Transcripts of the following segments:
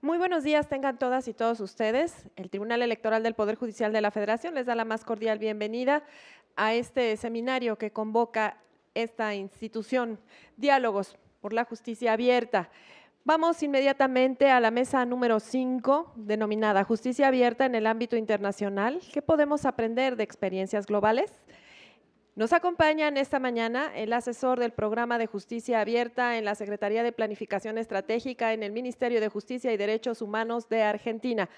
Muy buenos días, tengan todas y todos ustedes. El Tribunal Electoral del Poder Judicial de la Federación les da la más cordial bienvenida a este seminario que convoca esta institución, Diálogos por la Justicia Abierta. Vamos inmediatamente a la mesa número 5, denominada Justicia Abierta en el ámbito internacional. ¿Qué podemos aprender de experiencias globales? Nos acompañan esta mañana el asesor del Programa de Justicia Abierta en la Secretaría de Planificación Estratégica en el Ministerio de Justicia y Derechos Humanos de Argentina,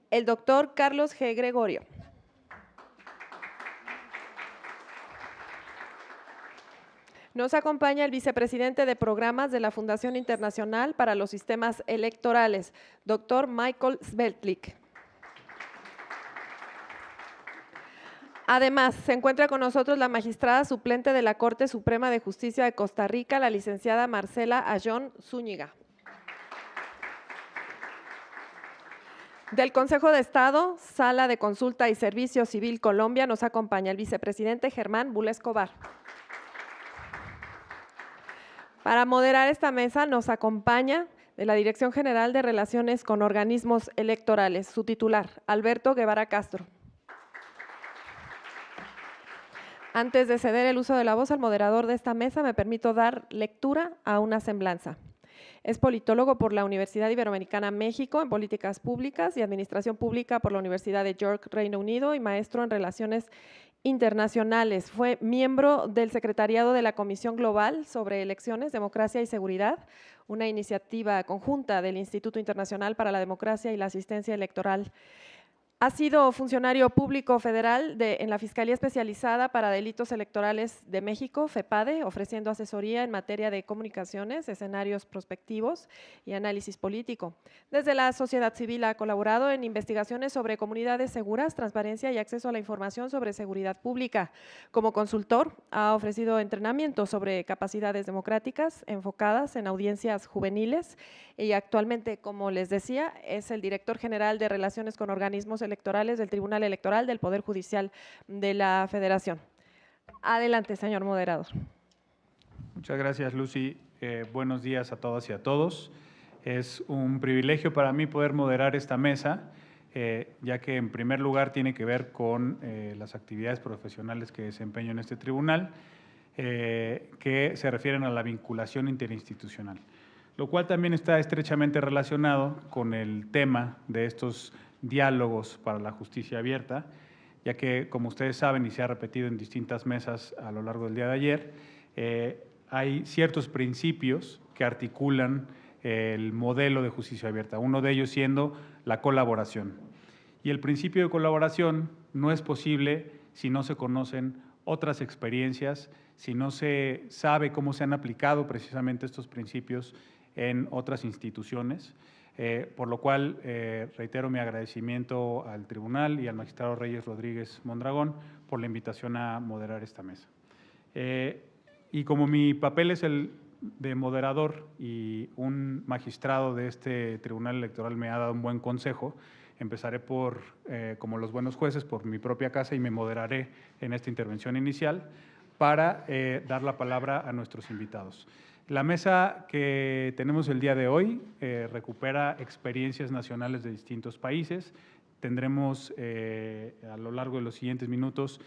el doctor Carlos G. Gregorio. Nos acompaña el vicepresidente de Programas de la Fundación Internacional para los Sistemas Electorales, doctor Michael Sveltlik. Además, se encuentra con nosotros la magistrada suplente de la Corte Suprema de Justicia de Costa Rica, la licenciada Marcela Ayón Zúñiga. Del Consejo de Estado, Sala de Consulta y Servicio Civil Colombia, nos acompaña el vicepresidente Germán Bula Escobar. Para moderar esta mesa nos acompaña de la Dirección General de Relaciones con Organismos Electorales, su titular, Alberto Guevara Castro. Antes de ceder el uso de la voz al moderador de esta mesa, me permito dar lectura a una semblanza. Es politólogo por la Universidad Iberoamericana México en Políticas Públicas y Administración Pública por la Universidad de York, Reino Unido, y maestro en Relaciones Internacionales. Fue miembro del secretariado de la Comisión Global sobre Elecciones, Democracia y Seguridad, una iniciativa conjunta del Instituto Internacional para la Democracia y la Asistencia Electoral. Ha sido funcionario público federal en la Fiscalía Especializada para Delitos Electorales de México, FEPADE, ofreciendo asesoría en materia de comunicaciones, escenarios prospectivos y análisis político. Desde la sociedad civil ha colaborado en investigaciones sobre comunidades seguras, transparencia y acceso a la información sobre seguridad pública. Como consultor, ha ofrecido entrenamientos sobre capacidades democráticas enfocadas en audiencias juveniles y actualmente, como les decía, es el director general de Relaciones con Organismos Electorales del Tribunal Electoral del Poder Judicial de la Federación. Adelante, señor moderador. Muchas gracias, Lucy. Buenos días a todas y a todos. Es un privilegio para mí poder moderar esta mesa, ya que en primer lugar tiene que ver con las actividades profesionales que desempeño en este tribunal, que se refieren a la vinculación interinstitucional, lo cual también está estrechamente relacionado con el tema de estos diálogos para la justicia abierta, ya que, como ustedes saben y se ha repetido en distintas mesas a lo largo del día de ayer, hay ciertos principios que articulan el modelo de justicia abierta, uno de ellos siendo la colaboración. Y el principio de colaboración no es posible si no se conocen otras experiencias, si no se sabe cómo se han aplicado precisamente estos principios en otras instituciones, por lo cual reitero mi agradecimiento al tribunal y al magistrado Reyes Rodríguez Mondragón por la invitación a moderar esta mesa. Y como mi papel es el de moderador y un magistrado de este tribunal electoral me ha dado un buen consejo, empezaré por, como los buenos jueces, por mi propia casa y me moderaré en esta intervención inicial para dar la palabra a nuestros invitados. La mesa que tenemos el día de hoy recupera experiencias nacionales de distintos países. Tendremos a lo largo de los siguientes minutos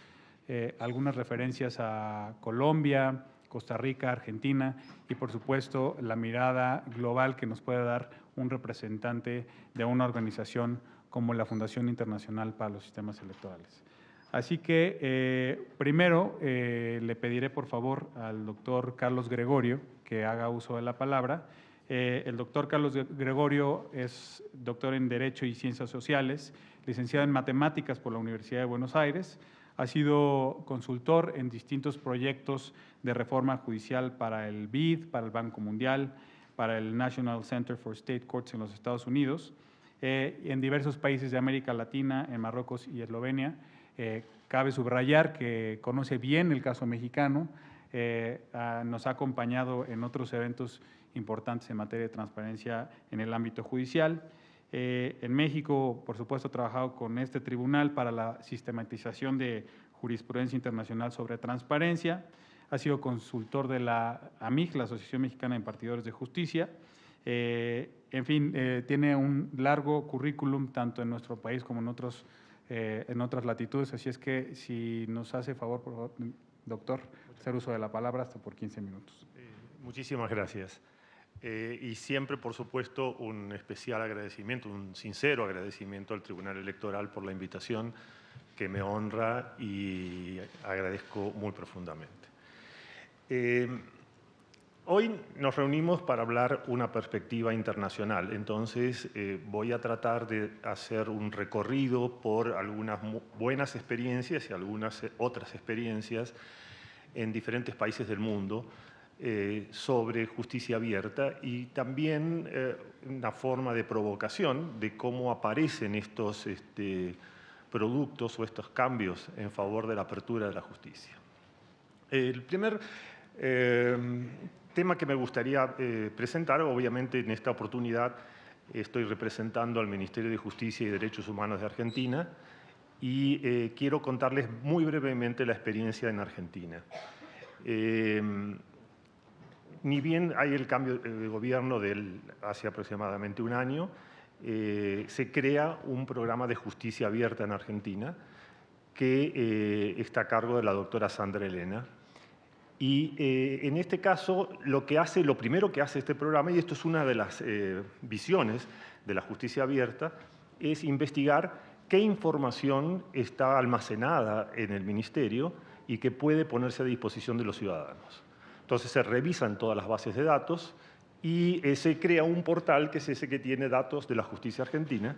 algunas referencias a Colombia, Costa Rica, Argentina y, por supuesto, la mirada global que nos puede dar un representante de una organización como la Fundación Internacional para los Sistemas Electorales. Así que primero le pediré por favor al doctor Carlos Gregorio que haga uso de la palabra. El doctor Carlos Gregorio es doctor en Derecho y Ciencias Sociales, licenciado en Matemáticas por la Universidad de Buenos Aires, ha sido consultor en distintos proyectos de reforma judicial para el BID, para el Banco Mundial, para el National Center for State Courts en los Estados Unidos, en diversos países de América Latina, en Marruecos y Eslovenia. Cabe subrayar que conoce bien el caso mexicano, nos ha acompañado en otros eventos importantes en materia de transparencia en el ámbito judicial. En México, por supuesto, ha trabajado con este tribunal para la sistematización de jurisprudencia internacional sobre transparencia. Ha sido consultor de la AMIJ, la Asociación Mexicana de Impartidores de Justicia, En fin, tiene un largo currículum tanto en nuestro país como en otras latitudes, así es que si nos hace favor, por favor, doctor, hacer uso de la palabra hasta por 15 minutos. Muchísimas gracias. Y siempre, por supuesto, un especial agradecimiento, un sincero agradecimiento al Tribunal Electoral por la invitación, que me honra y agradezco muy profundamente. Hoy nos reunimos para hablar una perspectiva internacional, entonces voy a tratar de hacer un recorrido por algunas buenas experiencias y algunas otras experiencias en diferentes países del mundo sobre justicia abierta y también una forma de provocación de cómo aparecen estos productos o estos cambios en favor de la apertura de la justicia. El primer tema que me gustaría presentar, obviamente en esta oportunidad estoy representando al Ministerio de Justicia y Derechos Humanos de Argentina y quiero contarles muy brevemente la experiencia en Argentina. Ni bien hay el cambio de gobierno hace aproximadamente un año, se crea un programa de justicia abierta en Argentina que está a cargo de la doctora Sandra Elena. Y en este caso, lo primero que hace este programa, y esto es una de las visiones de la justicia abierta, es investigar qué información está almacenada en el Ministerio y que puede ponerse a disposición de los ciudadanos. Entonces se revisan todas las bases de datos y se crea un portal que es ese que tiene datos de la justicia argentina.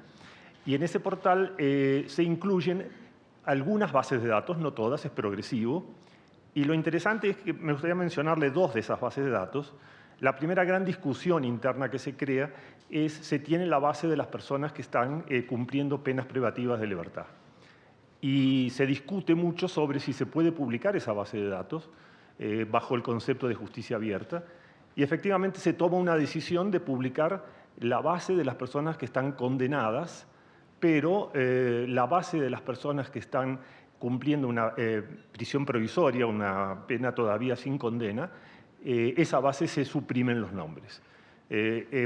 Y en ese portal se incluyen algunas bases de datos, no todas, es progresivo. Y lo interesante es que me gustaría mencionarle dos de esas bases de datos. La primera gran discusión interna que se crea es se tiene la base de las personas que están cumpliendo penas privativas de libertad. Y se discute mucho sobre si se puede publicar esa base de datos bajo el concepto de justicia abierta. Y efectivamente se toma una decisión de publicar la base de las personas que están condenadas, pero la base de las personas que están cumpliendo una prisión provisoria, una pena todavía sin condena, esa base se suprimen los nombres.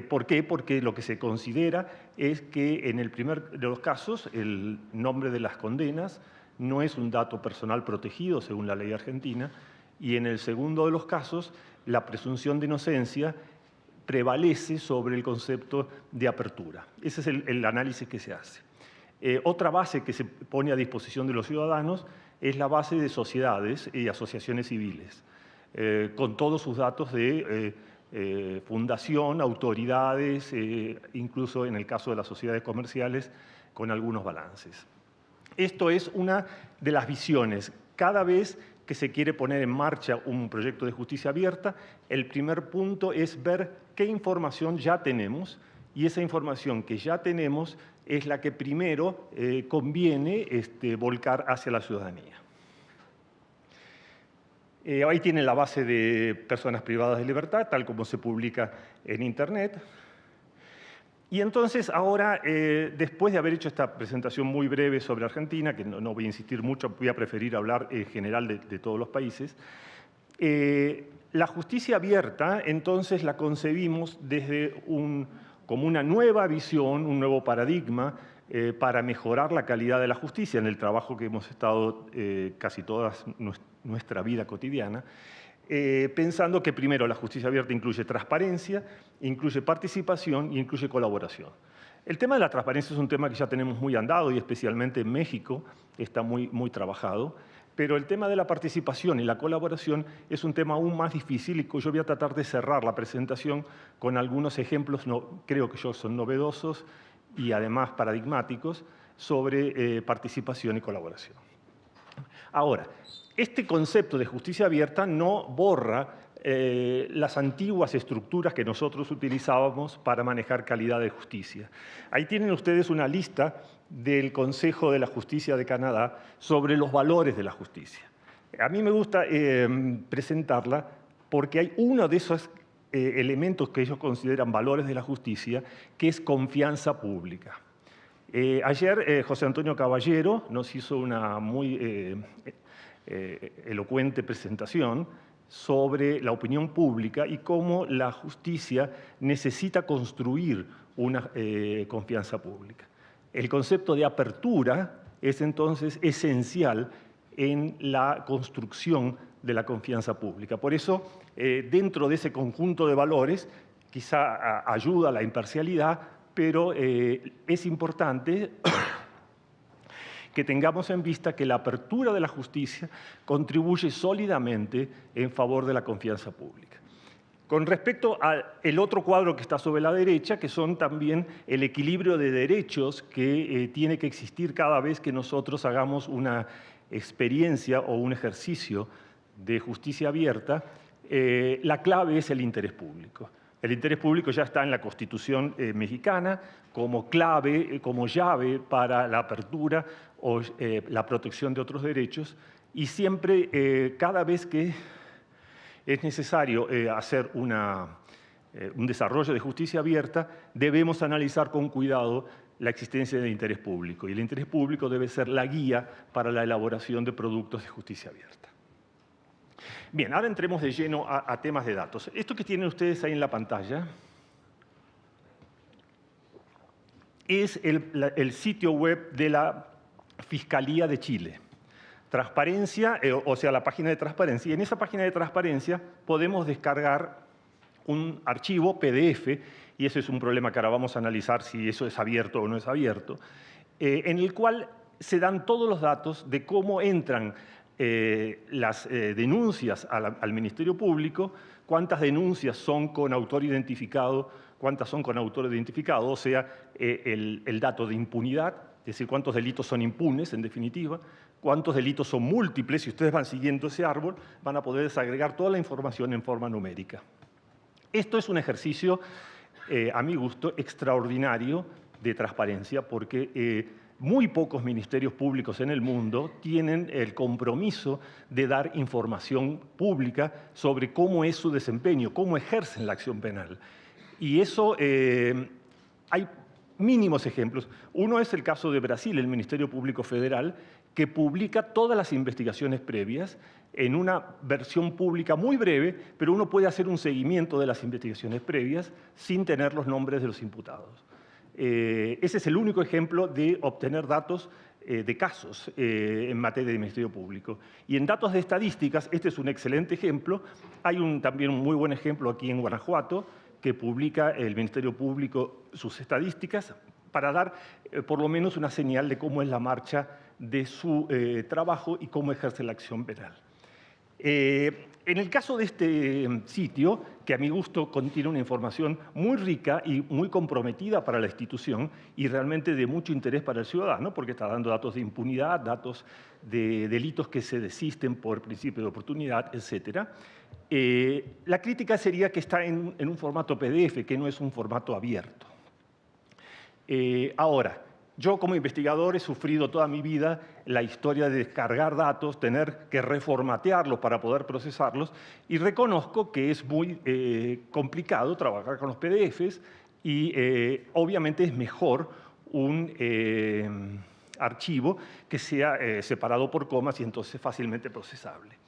¿Por qué? Porque lo que se considera es que en el primer de los casos el nombre de las condenas no es un dato personal protegido según la ley argentina y en el segundo de los casos la presunción de inocencia prevalece sobre el concepto de apertura. Ese es el análisis que se hace. Otra base que se pone a disposición de los ciudadanos es la base de sociedades y asociaciones civiles, con todos sus datos de fundación, autoridades, incluso en el caso de las sociedades comerciales, con algunos balances. Esto es una de las visiones. Cada vez que se quiere poner en marcha un proyecto de justicia abierta, el primer punto es ver qué información ya tenemos y esa información que ya tenemos es la que primero conviene volcar hacia la ciudadanía. Ahí tienen la base de personas privadas de libertad, tal como se publica en Internet. Y entonces ahora, después de haber hecho esta presentación muy breve sobre Argentina, que no voy a insistir mucho, voy a preferir hablar en general de todos los países, la justicia abierta entonces la concebimos desde como una nueva visión, un nuevo paradigma para mejorar la calidad de la justicia en el trabajo que hemos estado casi toda nuestra vida cotidiana, pensando que primero la justicia abierta incluye transparencia, incluye participación y incluye colaboración. El tema de la transparencia es un tema que ya tenemos muy andado y especialmente en México está muy trabajado, pero el tema de la participación y la colaboración es un tema aún más difícil y yo voy a tratar de cerrar la presentación con algunos ejemplos, creo que son novedosos y además paradigmáticos, sobre participación y colaboración. Ahora, este concepto de justicia abierta no borra las antiguas estructuras que nosotros utilizábamos para manejar calidad de justicia. Ahí tienen ustedes una lista del Consejo de la Justicia de Canadá sobre los valores de la justicia. A mí me gusta presentarla porque hay uno de esos elementos que ellos consideran valores de la justicia, que es confianza pública. Ayer José Antonio Caballero nos hizo una muy elocuente presentación sobre la opinión pública y cómo la justicia necesita construir una confianza pública. El concepto de apertura es entonces esencial en la construcción de la confianza pública. Por eso, dentro de ese conjunto de valores, quizá ayuda a la imparcialidad, pero es importante que tengamos en vista que la apertura de la justicia contribuye sólidamente en favor de la confianza pública. Con respecto al otro cuadro que está sobre la derecha, que son también el equilibrio de derechos que tiene que existir cada vez que nosotros hagamos una experiencia o un ejercicio de justicia abierta, la clave es el interés público. El interés público ya está en la Constitución mexicana como clave, como llave para la apertura o la protección de otros derechos, y siempre, cada vez que es necesario hacer un desarrollo de justicia abierta, debemos analizar con cuidado la existencia del interés público, y el interés público debe ser la guía para la elaboración de productos de justicia abierta. Bien, ahora entremos de lleno a temas de datos. Esto que tienen ustedes ahí en la pantalla es el sitio web de la Fiscalía de Chile. Transparencia, o sea, la página de transparencia. Y en esa página de transparencia podemos descargar un archivo PDF, y ese es un problema que ahora vamos a analizar si eso es abierto o no es abierto, en el cual se dan todos los datos de cómo entran las denuncias al Ministerio Público, cuántas denuncias son con autor identificado, cuántas son con autor identificado, o sea, el dato de impunidad, es decir, cuántos delitos son impunes, en definitiva, cuántos delitos son múltiples. Si ustedes van siguiendo ese árbol, van a poder desagregar toda la información en forma numérica. Esto es un ejercicio, a mi gusto, extraordinario de transparencia, porque muy pocos ministerios públicos en el mundo tienen el compromiso de dar información pública sobre cómo es su desempeño, cómo ejercen la acción penal. Y eso, hay mínimos ejemplos. Uno es el caso de Brasil, el Ministerio Público Federal, que publica todas las investigaciones previas en una versión pública muy breve, pero uno puede hacer un seguimiento de las investigaciones previas sin tener los nombres de los imputados. Ese es el único ejemplo de obtener datos de casos en materia de Ministerio Público. Y en datos de estadísticas, este es un excelente ejemplo. Hay también un muy buen ejemplo aquí en Guanajuato, que publica el Ministerio Público sus estadísticas para dar por lo menos una señal de cómo es la marcha de su trabajo y cómo ejerce la acción penal. En el caso de este sitio, que a mi gusto contiene una información muy rica y muy comprometida para la institución y realmente de mucho interés para el ciudadano, porque está dando datos de impunidad, datos de delitos que se desisten por principio de oportunidad, etc. La crítica sería que está en un formato PDF, que no es un formato abierto. Ahora, yo como investigador he sufrido toda mi vida la historia de descargar datos, tener que reformatearlos para poder procesarlos, y reconozco que es muy complicado trabajar con los PDFs y obviamente es mejor un archivo que sea separado por comas y entonces fácilmente procesable.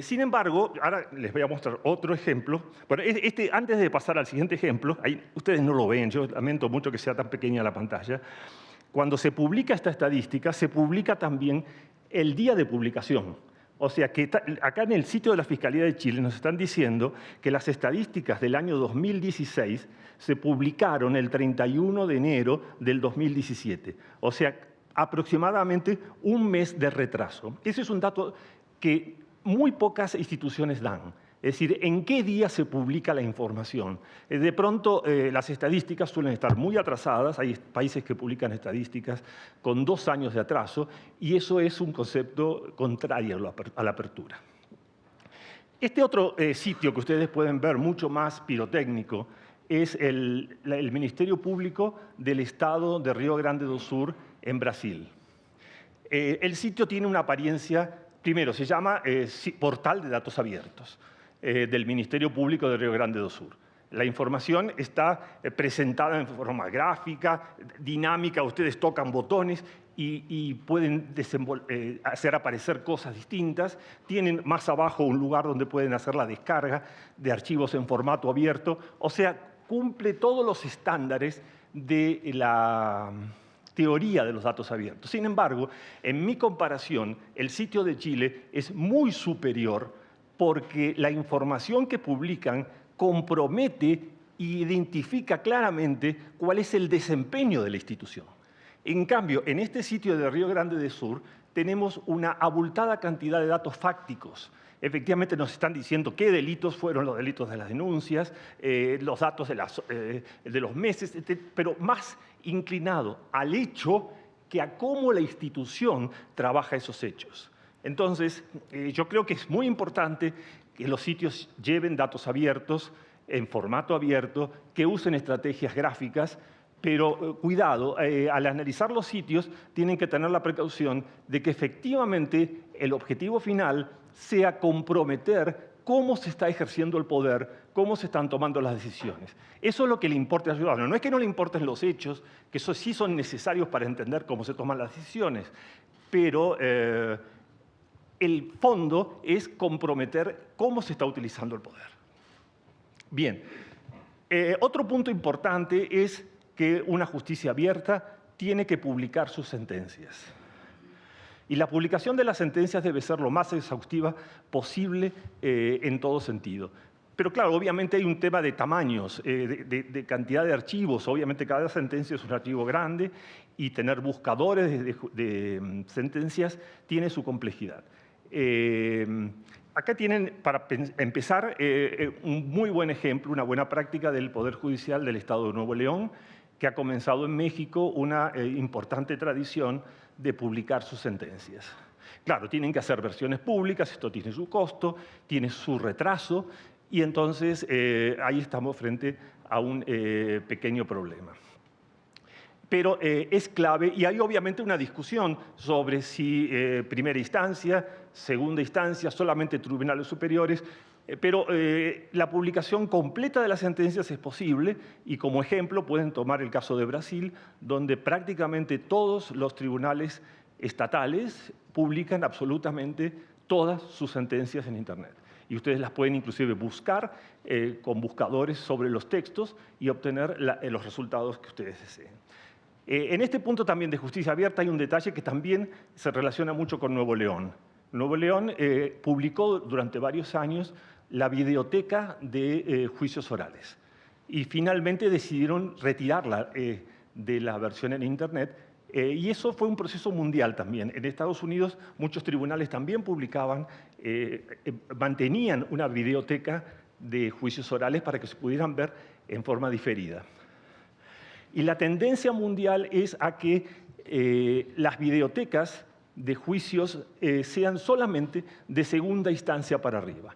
Sin embargo, ahora les voy a mostrar otro ejemplo. Bueno, antes de pasar al siguiente ejemplo, ahí ustedes no lo ven, yo lamento mucho que sea tan pequeña la pantalla. Cuando se publica esta estadística, se publica también el día de publicación. O sea que acá en el sitio de la Fiscalía de Chile nos están diciendo que las estadísticas del año 2016 se publicaron el 31 de enero del 2017. O sea, aproximadamente un mes de retraso. Ese es un dato que muy pocas instituciones dan. Es decir, ¿en qué día se publica la información? De pronto, las estadísticas suelen estar muy atrasadas. Hay países que publican estadísticas con 2 años de atraso, y eso es un concepto contrario a la apertura. Este otro sitio que ustedes pueden ver, mucho más pirotécnico, es el Ministerio Público del Estado de Río Grande do Sul, en Brasil. El sitio tiene una apariencia, primero, se llama Portal de Datos Abiertos, del Ministerio Público de Río Grande do Sul. La información está presentada en forma gráfica, dinámica, ustedes tocan botones y pueden hacer aparecer cosas distintas. Tienen más abajo un lugar donde pueden hacer la descarga de archivos en formato abierto. O sea, cumple todos los estándares de la teoría de los datos abiertos. Sin embargo, en mi comparación, el sitio de Chile es muy superior porque la información que publican compromete e identifica claramente cuál es el desempeño de la institución. En cambio, en este sitio de Río Grande do Sur tenemos una abultada cantidad de datos fácticos. Efectivamente nos están diciendo qué delitos fueron los delitos de las denuncias, los datos de los meses, pero más inclinado al hecho que a cómo la institución trabaja esos hechos. Entonces, yo creo que es muy importante que los sitios lleven datos abiertos, en formato abierto, que usen estrategias gráficas, pero cuidado, al analizar los sitios tienen que tener la precaución de que efectivamente el objetivo final sea comprometer cómo se está ejerciendo el poder, cómo se están tomando las decisiones. Eso es lo que le importa al ciudadano. No es que no le importen los hechos, que esos sí son necesarios para entender cómo se toman las decisiones, pero el fondo es comprometer cómo se está utilizando el poder. Bien, otro punto importante es que una justicia abierta tiene que publicar sus sentencias. Y la publicación de las sentencias debe ser lo más exhaustiva posible en todo sentido. Pero claro, obviamente hay un tema de tamaños, de cantidad de archivos. Obviamente cada sentencia es un archivo grande y tener buscadores de sentencias tiene su complejidad. Acá tienen, para empezar, un muy buen ejemplo, una buena práctica del Poder Judicial del Estado de Nuevo León, que ha comenzado en México una importante tradición de publicar sus sentencias. Claro, tienen que hacer versiones públicas, esto tiene su costo, tiene su retraso, y entonces ahí estamos frente a un pequeño problema. Pero es clave, y hay obviamente una discusión sobre si primera instancia, segunda instancia, solamente tribunales superiores, pero la publicación completa de las sentencias es posible, y como ejemplo pueden tomar el caso de Brasil, donde prácticamente todos los tribunales estatales publican absolutamente todas sus sentencias en Internet. Y ustedes las pueden inclusive buscar con buscadores sobre los textos y obtener los resultados que ustedes deseen. En este punto también de justicia abierta hay un detalle que también se relaciona mucho con Nuevo León. Nuevo León publicó durante varios años la videoteca de juicios orales y finalmente decidieron retirarla de la versión en Internet, y eso fue un proceso mundial también. En Estados Unidos muchos tribunales también publicaban, mantenían una videoteca de juicios orales para que se pudieran ver en forma diferida. Y la tendencia mundial es a que las videotecas de juicios sean solamente de segunda instancia para arriba.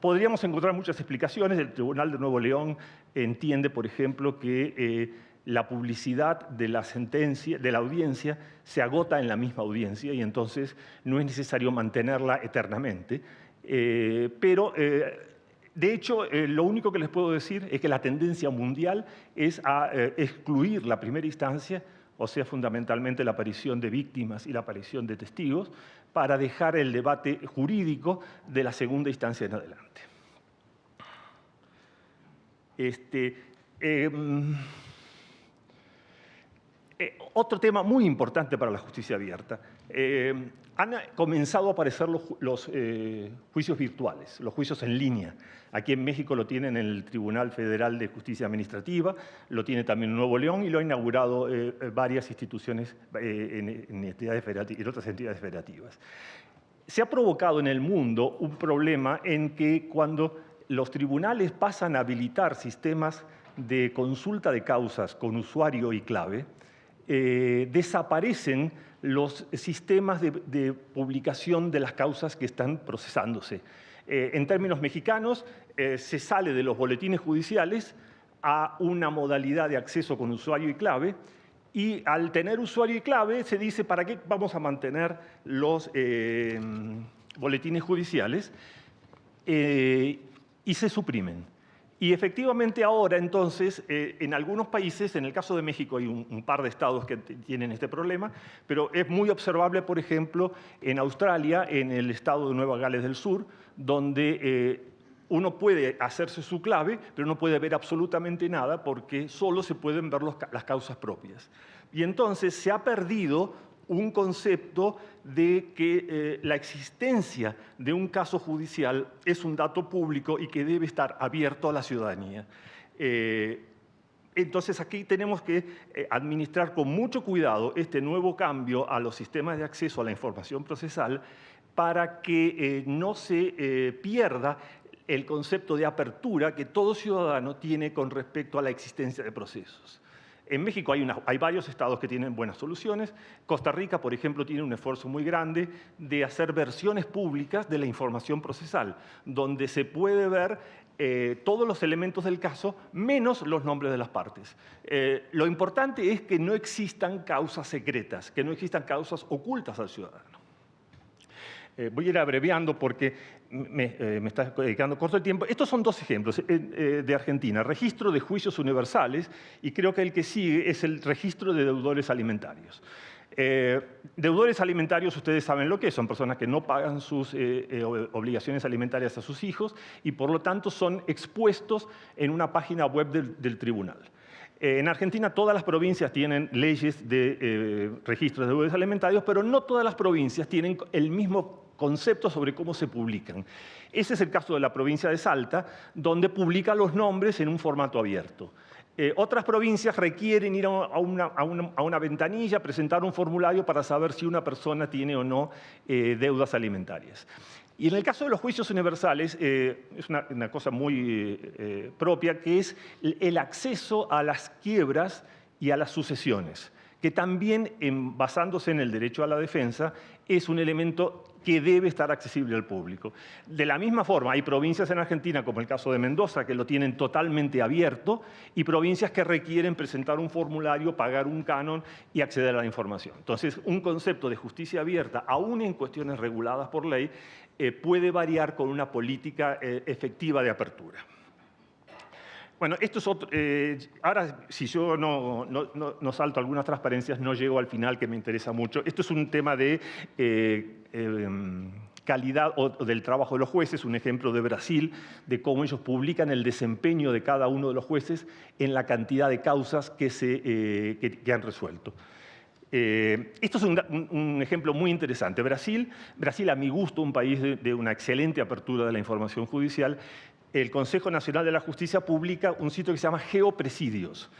Podríamos encontrar muchas explicaciones. El Tribunal de Nuevo León entiende, por ejemplo, que la publicidad de la sentencia, de la audiencia, se agota en la misma audiencia y entonces no es necesario mantenerla eternamente. Pero de hecho, lo único que les puedo decir es que la tendencia mundial es a excluir la primera instancia, o sea, fundamentalmente la aparición de víctimas y la aparición de testigos, para dejar el debate jurídico de la segunda instancia en adelante. Otro tema muy importante para la justicia abierta. Han comenzado a aparecer los juicios virtuales, los juicios en línea. Aquí en México lo tienen en el Tribunal Federal de Justicia Administrativa, lo tiene también Nuevo León y lo ha inaugurado varias instituciones en otras entidades federativas. Se ha provocado en el mundo un problema en que cuando los tribunales pasan a habilitar sistemas de consulta de causas con usuario y clave, desaparecen los sistemas de publicación de las causas que están procesándose. En términos mexicanos, se sale de los boletines judiciales a una modalidad de acceso con usuario y clave, y al tener usuario y clave se dice ¿para qué vamos a mantener los boletines judiciales? Y se suprimen. Y efectivamente ahora, entonces, en algunos países, en el caso de México hay un par de estados que tienen este problema, pero es muy observable, por ejemplo, en Australia, en el estado de Nueva Gales del Sur, donde uno puede hacerse su clave, pero no puede ver absolutamente nada porque solo se pueden ver las causas propias. Y entonces se ha perdido un concepto de que la existencia de un caso judicial es un dato público y que debe estar abierto a la ciudadanía. Entonces aquí tenemos que administrar con mucho cuidado este nuevo cambio a los sistemas de acceso a la información procesal para que no se pierda el concepto de apertura que todo ciudadano tiene con respecto a la existencia de procesos. En México hay varios estados que tienen buenas soluciones. Costa Rica, por ejemplo, tiene un esfuerzo muy grande de hacer versiones públicas de la información procesal, donde se puede ver todos los elementos del caso, menos los nombres de las partes. Lo importante es que no existan causas secretas, que no existan causas ocultas al ciudadano. Voy a ir abreviando porque me está quedando corto el tiempo. Estos son dos ejemplos de Argentina. Registro de juicios universales y creo que el que sigue es el registro de deudores alimentarios. Deudores alimentarios, ustedes saben lo que es, son personas que no pagan sus obligaciones alimentarias a sus hijos y por lo tanto son expuestos en una página web del tribunal. En Argentina todas las provincias tienen leyes de registro de deudores alimentarios, pero no todas las provincias tienen el mismo concepto sobre cómo se publican. Ese es el caso de la provincia de Salta, donde publica los nombres en un formato abierto. Otras provincias requieren ir a una ventanilla, presentar un formulario para saber si una persona tiene o no deudas alimentarias. Y en el caso de los juicios universales, es una cosa muy propia, que es el acceso a las quiebras y a las sucesiones, que también, basándose en el derecho a la defensa, es un elemento que debe estar accesible al público. De la misma forma, hay provincias en Argentina, como el caso de Mendoza, que lo tienen totalmente abierto, y provincias que requieren presentar un formulario, pagar un canon y acceder a la información. Entonces, un concepto de justicia abierta, aún en cuestiones reguladas por ley, puede variar con una política efectiva de apertura. Bueno, esto es otro, ahora, si yo no salto algunas transparencias, no llego al final, que me interesa mucho. Esto es un tema de calidad o del trabajo de los jueces, un ejemplo de Brasil, de cómo ellos publican el desempeño de cada uno de los jueces en la cantidad de causas que han resuelto. Esto es un ejemplo muy interesante. Brasil, a mi gusto, un país de una excelente apertura de la información judicial. El Consejo Nacional de la Justicia publica un sitio que se llama Geopresidios.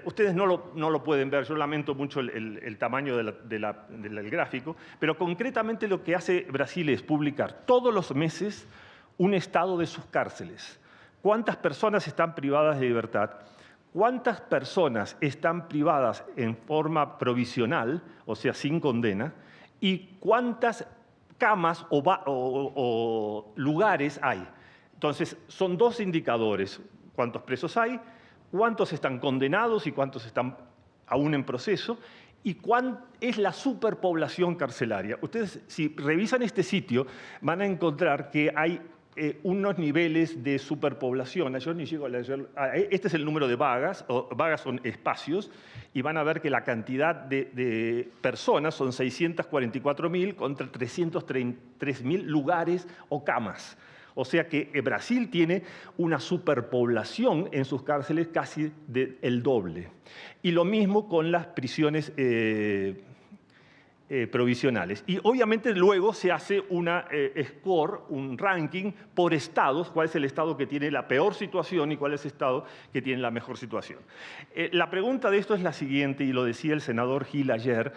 Ustedes no lo pueden ver, yo lamento mucho el tamaño del gráfico, pero concretamente lo que hace Brasil es publicar todos los meses un estado de sus cárceles. ¿Cuántas personas están privadas de libertad? ¿Cuántas personas están privadas en forma provisional, o sea, sin condena? ¿Y cuántas camas o lugares hay? Entonces, son dos indicadores. ¿Cuántos presos hay? ¿Cuántos están condenados y cuántos están aún en proceso? ¿Y cuál es la superpoblación carcelaria? Ustedes, si revisan este sitio, van a encontrar que hay unos niveles de superpoblación. Yo ni llego a leer. Este es el número de vagas, vagas son espacios, y van a ver que la cantidad de personas son 644.000 contra 303.000 lugares o camas. O sea que Brasil tiene una superpoblación en sus cárceles casi el doble. Y lo mismo con las prisiones provisionales. Y obviamente luego se hace una score, un ranking por estados, cuál es el estado que tiene la peor situación y cuál es el estado que tiene la mejor situación. La pregunta de esto es la siguiente, y lo decía el senador Gil ayer: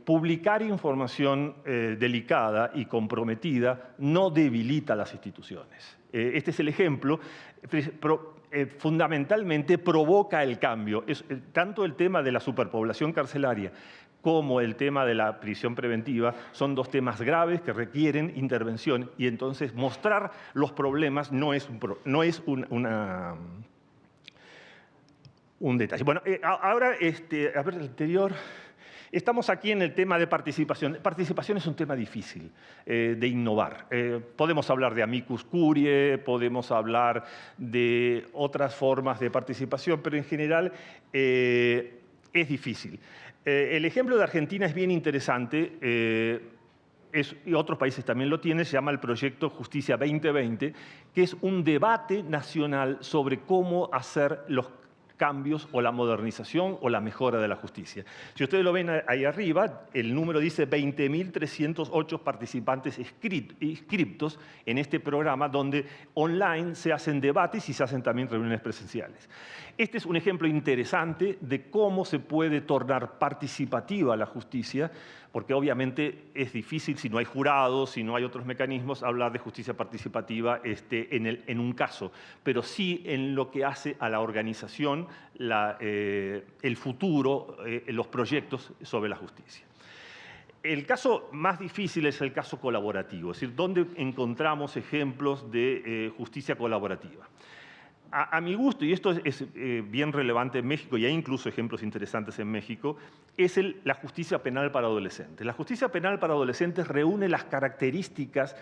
publicar información delicada y comprometida no debilita las instituciones. Este es el ejemplo. Fundamentalmente provoca el cambio. Tanto el tema de la superpoblación carcelaria como el tema de la prisión preventiva son dos temas graves que requieren intervención, y entonces mostrar los problemas no es un detalle. Bueno, ahora, a ver el anterior. Estamos aquí en el tema de participación. Participación es un tema difícil de innovar. Podemos hablar de amicus curiae, podemos hablar de otras formas de participación, pero en general es difícil. El ejemplo de Argentina es bien interesante. Y otros países también lo tienen, se llama el proyecto Justicia 2020, que es un debate nacional sobre cómo hacer los cambios o la modernización o la mejora de la justicia. Si ustedes lo ven ahí arriba, el número dice 20.308 participantes inscriptos en este programa, donde online se hacen debates y se hacen también reuniones presenciales. Este es un ejemplo interesante de cómo se puede tornar participativa la justicia, porque obviamente es difícil si no hay jurados, si no hay otros mecanismos, hablar de justicia participativa en un caso, pero sí en lo que hace a la organización, el futuro, los proyectos sobre la justicia. El caso más difícil es el caso colaborativo, es decir, ¿dónde encontramos ejemplos de justicia colaborativa? A mi gusto, y esto es bien relevante en México, y hay incluso ejemplos interesantes en México, es la justicia penal para adolescentes. La justicia penal para adolescentes reúne las características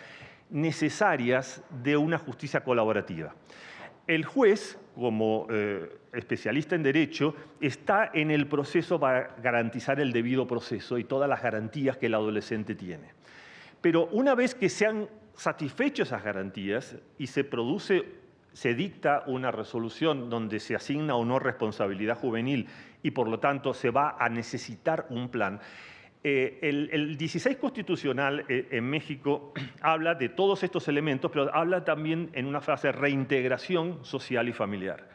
necesarias de una justicia colaborativa. El juez, como especialista en derecho, está en el proceso para garantizar el debido proceso y todas las garantías que el adolescente tiene. Pero una vez que se han satisfecho esas garantías y se dicta una resolución donde se asigna o no responsabilidad juvenil y por lo tanto se va a necesitar un plan. El 16 constitucional en México habla de todos estos elementos, pero habla también en una frase reintegración social y familiar.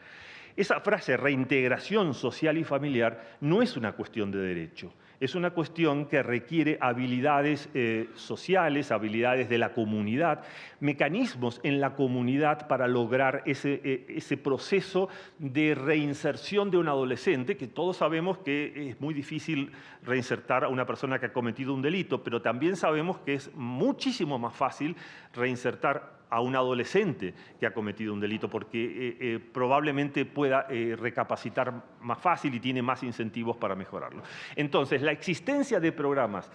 Esa frase reintegración social y familiar no es una cuestión de derecho. Es una cuestión que requiere habilidades sociales, habilidades de la comunidad, mecanismos en la comunidad para lograr ese proceso de reinserción de un adolescente, que todos sabemos que es muy difícil reinsertar a una persona que ha cometido un delito, pero también sabemos que es muchísimo más fácil reinsertar a un adolescente que ha cometido un delito, porque probablemente pueda recapacitar más fácil y tiene más incentivos para mejorarlo. Entonces, la existencia de programas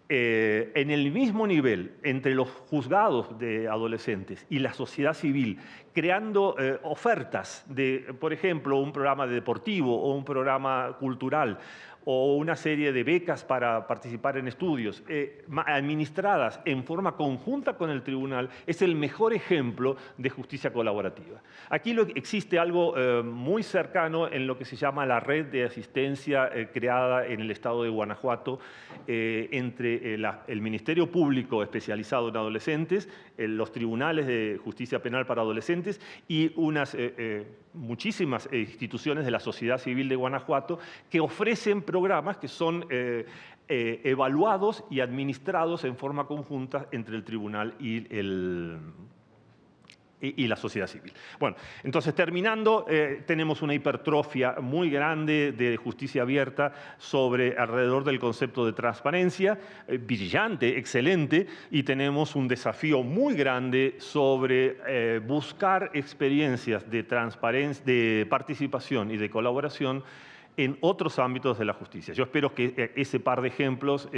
en el mismo nivel entre los juzgados de adolescentes y la sociedad civil, creando ofertas de, por ejemplo, un programa deportivo o un programa cultural, o una serie de becas para participar en estudios, administradas en forma conjunta con el tribunal, es el mejor ejemplo de justicia colaborativa. Aquí existe algo muy cercano en lo que se llama la red de asistencia creada en el estado de Guanajuato entre el Ministerio Público especializado en adolescentes, los tribunales de justicia penal para adolescentes y muchísimas instituciones de la sociedad civil de Guanajuato que ofrecen programas que son evaluados y administrados en forma conjunta entre el tribunal y la sociedad civil. Bueno, entonces terminando, tenemos una hipertrofia muy grande de justicia abierta alrededor del concepto de transparencia, brillante, excelente, y tenemos un desafío muy grande sobre buscar experiencias de transparencia, de participación y de colaboración en otros ámbitos de la justicia. Yo espero que ese par de ejemplos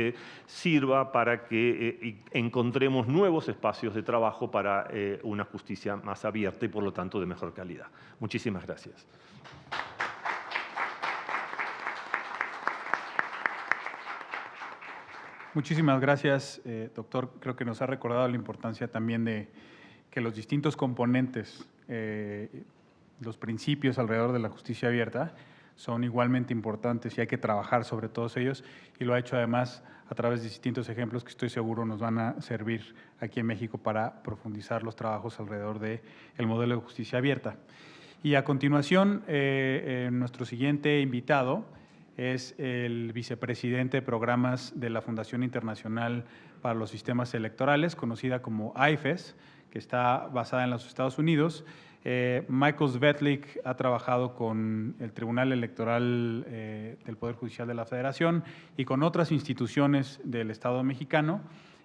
sirva para que encontremos nuevos espacios de trabajo para una justicia más abierta y, por lo tanto, de mejor calidad. Muchísimas gracias. Muchísimas gracias, doctor. Creo que nos ha recordado la importancia también de que los distintos componentes, los principios alrededor de la justicia abierta, son igualmente importantes y hay que trabajar sobre todos ellos, y lo ha hecho además a través de distintos ejemplos que estoy seguro nos van a servir aquí en México para profundizar los trabajos alrededor del modelo de justicia abierta. Y a continuación, nuestro siguiente invitado es el vicepresidente de programas de la Fundación Internacional para los Sistemas Electorales, conocida como IFES, que está basada en los Estados Unidos. Michael Svetlik ha trabajado con el Tribunal Electoral del Poder Judicial de la Federación y con otras instituciones del Estado mexicano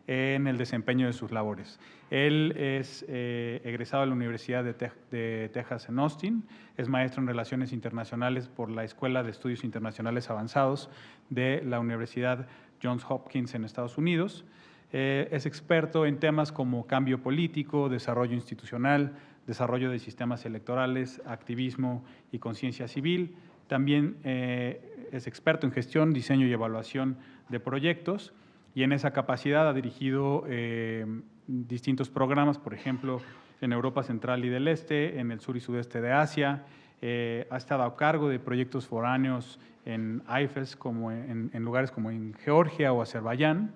en el desempeño de sus labores. Él es egresado de la Universidad de Texas en Austin, es maestro en Relaciones Internacionales por la Escuela de Estudios Internacionales Avanzados de la Universidad Johns Hopkins en Estados Unidos. Es experto en temas como cambio político, desarrollo institucional, desarrollo de sistemas electorales, activismo y conciencia civil. También es experto en gestión, diseño y evaluación de proyectos, y en esa capacidad ha dirigido distintos programas, por ejemplo, en Europa Central y del Este, en el sur y sudeste de Asia. Ha estado a cargo de proyectos foráneos en IFES, como en lugares como en Georgia o Azerbaiyán.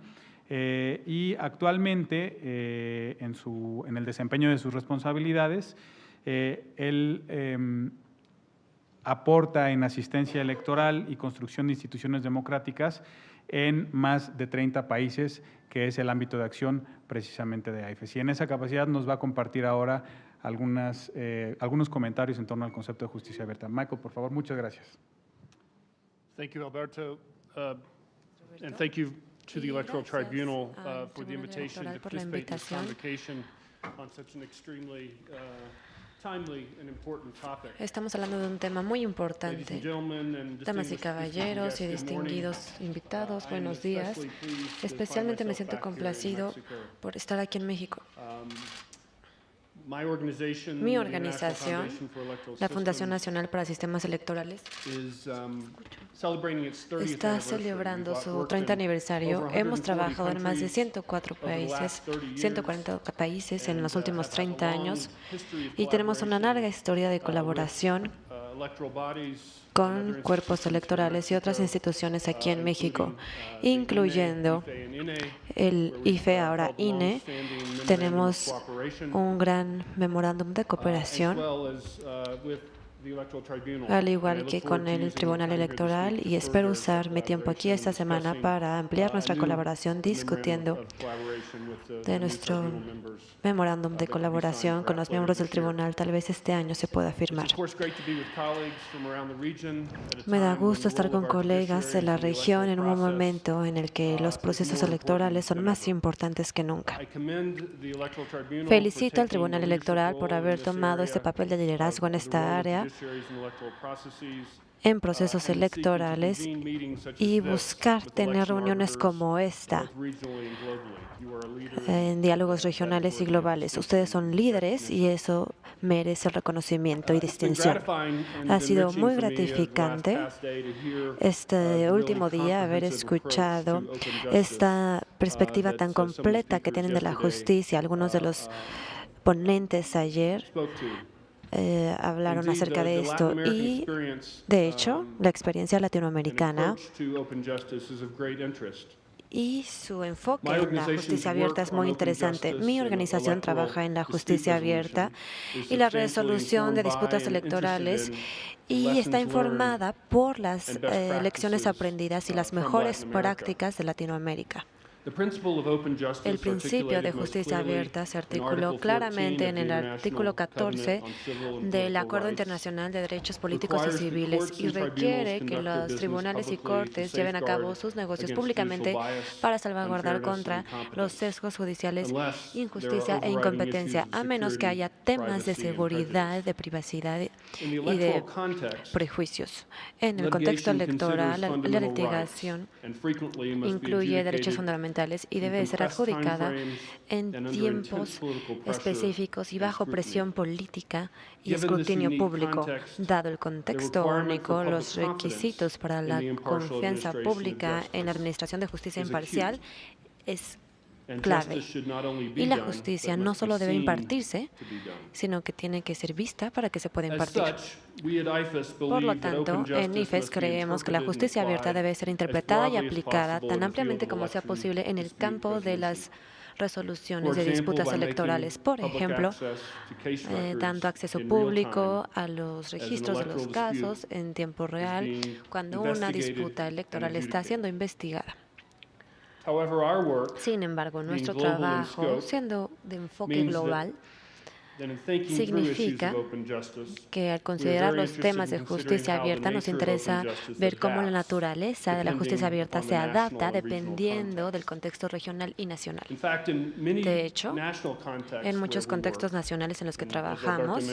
Y actualmente, en el desempeño de sus responsabilidades, él aporta en asistencia electoral y construcción de instituciones democráticas en más de 30 países, que es el ámbito de acción precisamente de IFES. Y en esa capacidad nos va a compartir ahora algunos comentarios en torno al concepto de justicia abierta. Michael, por favor, muchas gracias. Thank you, Alberto, and thank you to the Electoral Tribunal for the invitation to participate in this convocation on such an extremely timely and important topic. Estamos hablando de un tema muy importante. Damas y caballeros y distinguidos invitados, buenos días. Especialmente me siento complacido por estar aquí en México. Mi organización, la Fundación Nacional para Sistemas Electorales, está celebrando su 30 aniversario. Hemos trabajado en más de 140 países en los últimos 30 años y tenemos una larga historia de colaboración con cuerpos electorales y otras instituciones aquí en México, incluyendo el IFE, ahora INE. Tenemos un gran memorándum de cooperación, al igual que con el Tribunal Electoral, y espero usar mi tiempo aquí esta semana para ampliar nuestra colaboración discutiendo de nuestro memorándum de colaboración con los miembros del Tribunal. Tal vez este año se pueda firmar. Me da gusto estar con colegas de la región en un momento en el que los procesos electorales son más importantes que nunca. Felicito al Tribunal Electoral por haber tomado este papel de liderazgo en esta área en procesos electorales y buscar tener reuniones como esta en diálogos regionales y globales. Ustedes son líderes y eso merece reconocimiento y distinción. Ha sido muy gratificante este último día haber escuchado esta perspectiva tan completa que tienen de la justicia. Algunos de los ponentes ayer hablaron acerca de esto y, de hecho, la experiencia latinoamericana y su enfoque en la justicia abierta es muy interesante. Mi organización trabaja en la justicia abierta y la resolución de disputas electorales y está informada por las lecciones aprendidas y las mejores prácticas de Latinoamérica. El principio de justicia abierta se articuló claramente en el artículo 14 del Acuerdo Internacional de Derechos Políticos y Civiles y requiere que los tribunales y cortes lleven a cabo sus negocios públicamente para salvaguardar contra los sesgos judiciales, injusticia e incompetencia, a menos que haya temas de seguridad, de privacidad y de prejuicios. En el contexto electoral, la litigación incluye derechos fundamentales y debe ser adjudicada en tiempos específicos y bajo presión política y escrutinio público. Dado el contexto único, los requisitos para la confianza pública en la administración de justicia imparcial es clave. Y la justicia no solo debe impartirse, sino que tiene que ser vista para que se pueda impartir. Por lo tanto, en IFES creemos que la justicia abierta debe ser interpretada y aplicada tan ampliamente como sea posible en el campo de las resoluciones de disputas electorales. Por ejemplo, dando acceso público a los registros de los casos en tiempo real cuando una disputa electoral está siendo investigada. Sin embargo, nuestro trabajo, siendo de enfoque global, Significa que al considerar los temas de justicia abierta nos interesa ver cómo la naturaleza de la justicia abierta se adapta dependiendo del contexto regional y nacional. De hecho, en muchos contextos nacionales en los que trabajamos,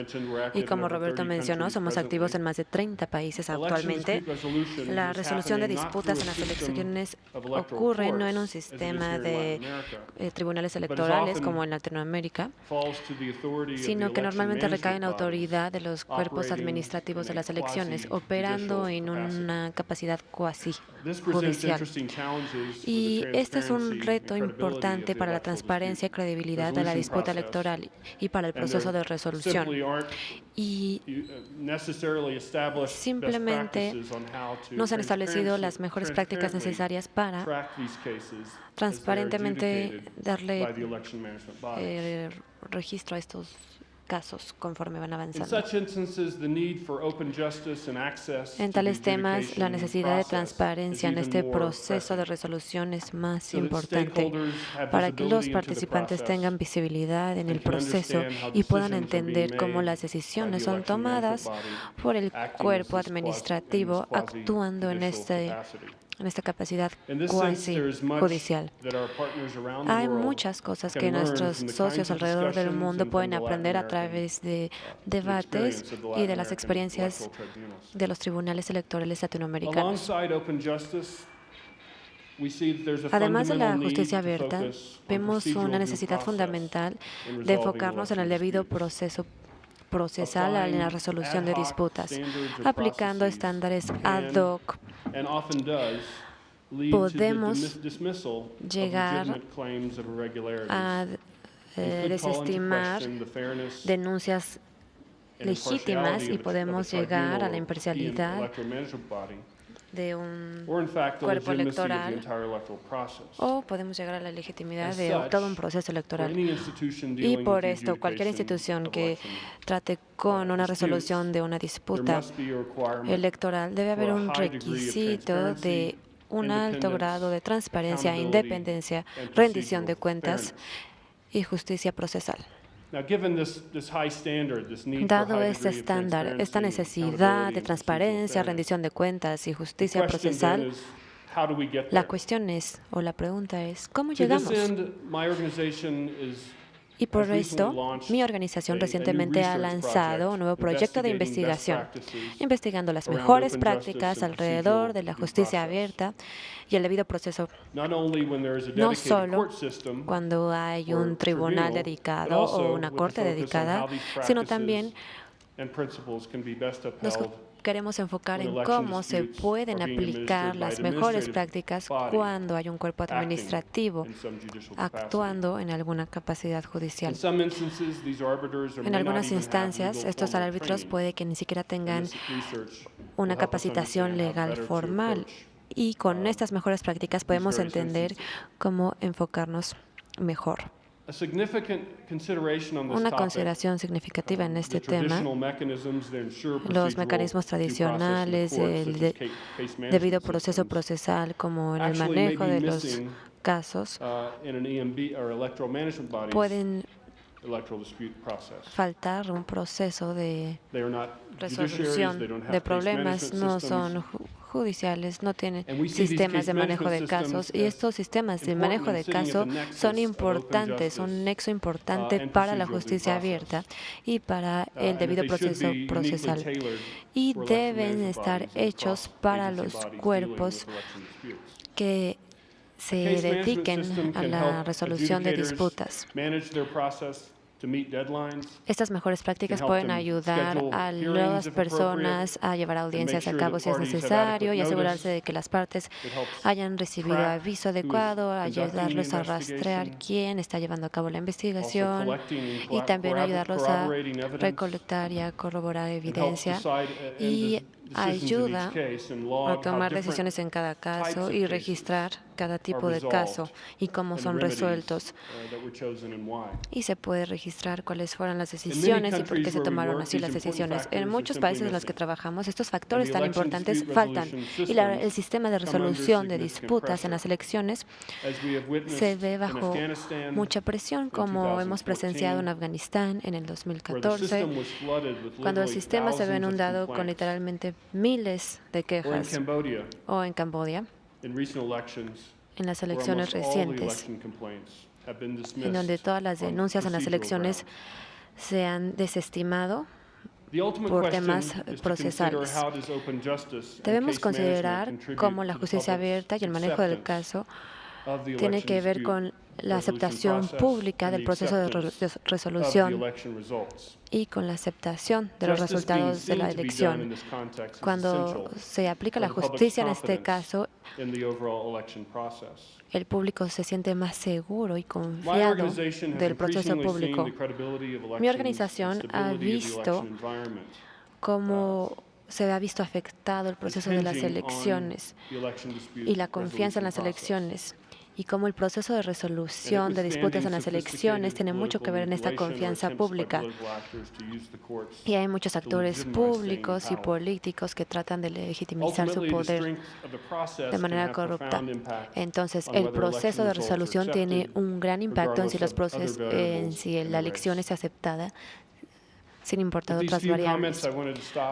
y como Roberto mencionó, somos activos en más de 30 países actualmente, la resolución de disputas en las elecciones ocurre no en un sistema de tribunales electorales como en Latinoamérica, sino que normalmente recae en autoridad de los cuerpos administrativos de las elecciones, operando en una capacidad cuasi judicial. Y este es un reto importante para la transparencia y credibilidad de la disputa electoral y para el proceso de resolución. Y simplemente no se han establecido las mejores prácticas necesarias para transparentemente darle registro a estos casos conforme van avanzando. En tales temas, la necesidad de transparencia en este proceso de resolución es más importante para que los participantes tengan visibilidad en el proceso y puedan entender cómo las decisiones son tomadas por el cuerpo administrativo actuando en esta capacidad cuasi judicial. Hay muchas cosas que nuestros socios alrededor del mundo pueden aprender a través de debates y de las experiencias de los tribunales electorales latinoamericanos. Además de la justicia abierta, vemos una necesidad fundamental de enfocarnos en el debido proceso procesal en la resolución de disputas, aplicando estándares ad hoc. Podemos llegar a desestimar denuncias legítimas y podemos llegar a la imparcialidad de un cuerpo electoral, o podemos llegar a la legitimidad de todo un proceso electoral. Y por esto, cualquier institución que trate con una resolución de una disputa electoral debe haber un requisito de un alto grado de transparencia, independencia, rendición de cuentas y justicia procesal. Dado este estándar, esta necesidad de transparencia, rendición de cuentas y justicia procesal, la cuestión es, o la pregunta es, ¿cómo llegamos? Y por esto, mi organización recientemente ha lanzado un nuevo proyecto de investigación, investigando las mejores prácticas alrededor de la justicia abierta y el debido proceso, no solo cuando hay un tribunal dedicado o una corte dedicada, sino también nos queremos enfocar en cómo se pueden aplicar las mejores prácticas cuando hay un cuerpo administrativo actuando en alguna capacidad judicial. En algunas instancias, estos árbitros puede que ni siquiera tengan una capacitación legal formal, y con estas mejores prácticas podemos entender cómo enfocarnos mejor. Una consideración significativa en este tema, los mecanismos tradicionales, el debido proceso procesal, como en el manejo de los casos, pueden faltar un proceso de resolución de problemas, no son judiciales, no tienen sistemas de manejo de casos, y estos sistemas de manejo de casos son importantes, son un nexo importante para la justicia abierta y para el debido proceso procesal, y deben estar hechos para los cuerpos que se dediquen a la resolución de disputas. Estas mejores prácticas pueden ayudar a las personas a llevar audiencias a cabo si es necesario y asegurarse de que las partes hayan recibido aviso adecuado, ayudarlos a rastrear quién está llevando a cabo la investigación y también ayudarlos a recolectar y a corroborar evidencia y ayuda a tomar decisiones en cada caso y registrar cada tipo de caso y cómo son resueltos. Y se puede registrar cuáles fueron las decisiones y por qué se tomaron así las decisiones. En muchos países en los que trabajamos, estos factores tan importantes faltan y el sistema de resolución de disputas en las elecciones se ve bajo mucha presión, como hemos presenciado en Afganistán en el 2014, cuando el sistema se ve inundado con literalmente miles de quejas, o en Camboya, en las elecciones recientes, en donde todas las denuncias en las elecciones se han desestimado por temas procesales. Debemos considerar cómo la justicia abierta y el manejo del caso tiene que ver con la aceptación pública del proceso de resolución y con la aceptación de los resultados de la elección. Cuando se aplica la justicia en este caso, el público se siente más seguro y confiado del proceso público. Mi organización ha visto cómo se ha visto afectado el proceso de las elecciones y la confianza en las elecciones, y cómo el proceso de resolución de disputas en las elecciones tiene mucho que ver en esta confianza pública. Y hay muchos actores públicos y políticos que tratan de legitimizar su poder de manera corrupta. Entonces, el proceso de resolución tiene un gran impacto en si la elección es aceptada, sin importar otras variables.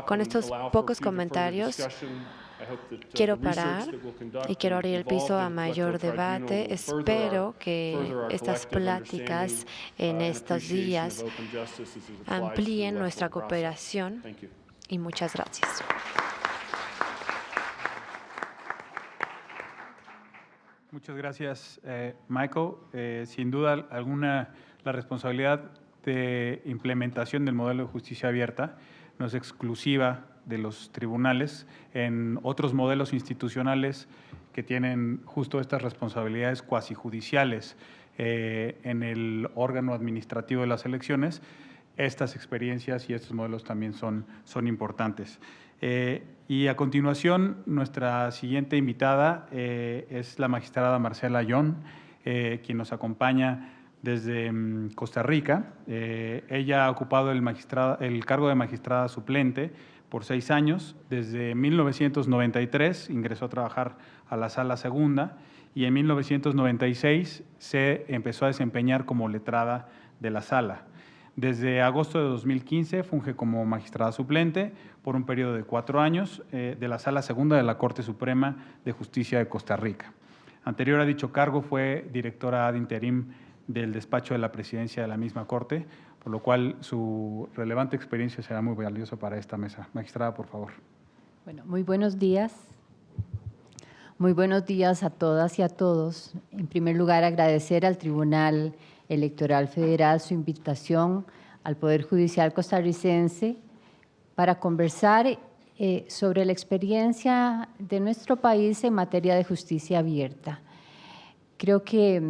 Con estos pocos comentarios, quiero parar y quiero abrir el piso a mayor debate. Espero que estas pláticas en estos días amplíen nuestra cooperación y muchas gracias. Muchas gracias, Michael. Sin duda alguna, la responsabilidad de implementación del modelo de justicia abierta no es exclusiva de los tribunales. En otros modelos institucionales que tienen justo estas responsabilidades cuasi judiciales en el órgano administrativo de las elecciones, estas experiencias y estos modelos también son importantes. Y a continuación, nuestra siguiente invitada es la magistrada Marcela Yohn, quien nos acompaña desde Costa Rica. Ella ha ocupado el cargo de magistrada suplente por 6 años. Desde 1993 ingresó a trabajar a la Sala Segunda y en 1996 se empezó a desempeñar como letrada de la Sala. Desde agosto de 2015 funge como magistrada suplente por un periodo de 4 años de la Sala Segunda de la Corte Suprema de Justicia de Costa Rica. Anterior a dicho cargo fue directora ad interim del despacho de la presidencia de la misma Corte, por lo cual su relevante experiencia será muy valiosa para esta mesa. Magistrada, por favor. Bueno, muy buenos días. Muy buenos días a todas y a todos. En primer lugar, agradecer al Tribunal Electoral Federal su invitación al Poder Judicial costarricense para conversar sobre la experiencia de nuestro país en materia de justicia abierta. Creo que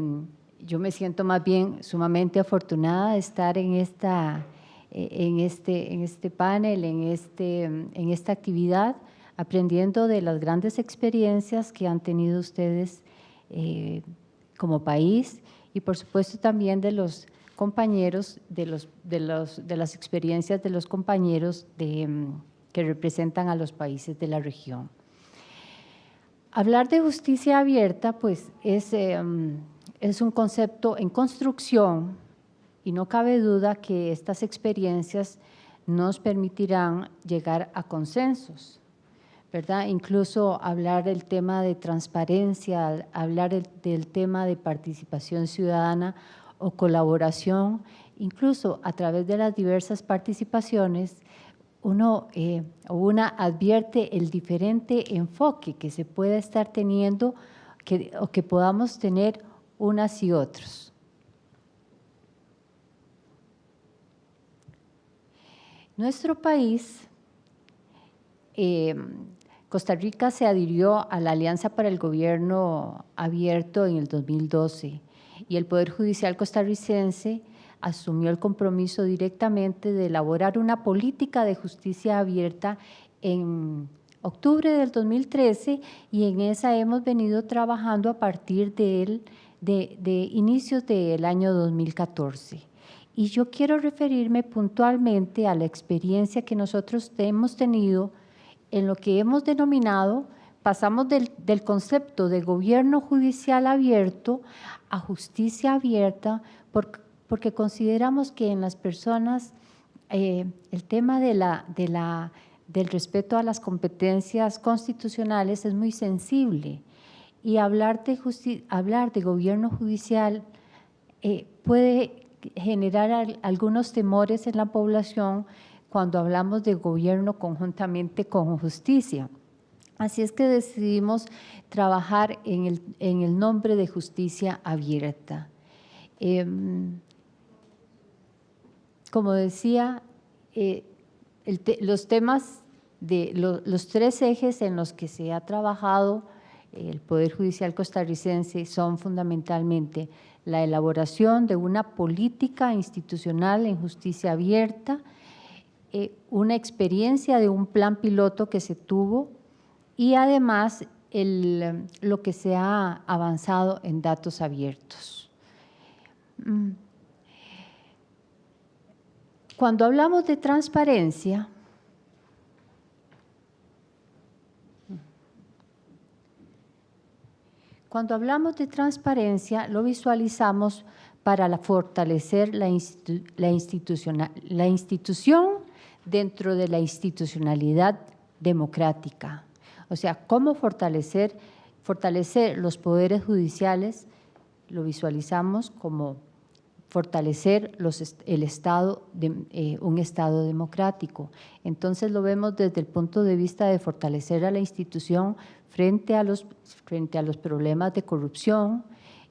yo me siento más bien sumamente afortunada de estar en este panel, en esta actividad, aprendiendo de las grandes experiencias que han tenido ustedes como país y por supuesto también de los compañeros, de las experiencias de los compañeros que representan a los países de la región. Hablar de justicia abierta pues es un concepto en construcción y no cabe duda que estas experiencias nos permitirán llegar a consensos, ¿verdad? Incluso hablar del tema de transparencia, hablar del tema de participación ciudadana o colaboración, incluso a través de las diversas participaciones, una advierte el diferente enfoque que se pueda estar teniendo o que podamos tener unas y otros. Nuestro país, Costa Rica se adhirió a la Alianza para el Gobierno Abierto en el 2012 y el Poder Judicial costarricense asumió el compromiso directamente de elaborar una política de justicia abierta en octubre del 2013 y en esa hemos venido trabajando a partir de inicios del año 2014. Y yo quiero referirme puntualmente a la experiencia que nosotros hemos tenido en lo que hemos denominado, pasamos del concepto de gobierno judicial abierto a justicia abierta, porque consideramos que en las personas el tema del respeto a las competencias constitucionales es muy sensible y hablar de gobierno judicial puede generar algunos temores en la población cuando hablamos de gobierno conjuntamente con justicia. Así es que decidimos trabajar en el nombre de justicia abierta. Como decía, los temas los tres ejes en los que se ha trabajado el Poder Judicial costarricense son fundamentalmente la elaboración de una política institucional en justicia abierta, una experiencia de un plan piloto que se tuvo y además lo que se ha avanzado en datos abiertos. Cuando hablamos de transparencia, lo visualizamos para fortalecer la institución dentro de la institucionalidad democrática. O sea, cómo fortalecer los poderes judiciales, lo visualizamos como fortalecer un Estado democrático. Entonces lo vemos desde el punto de vista de fortalecer a la institución frente a los problemas de corrupción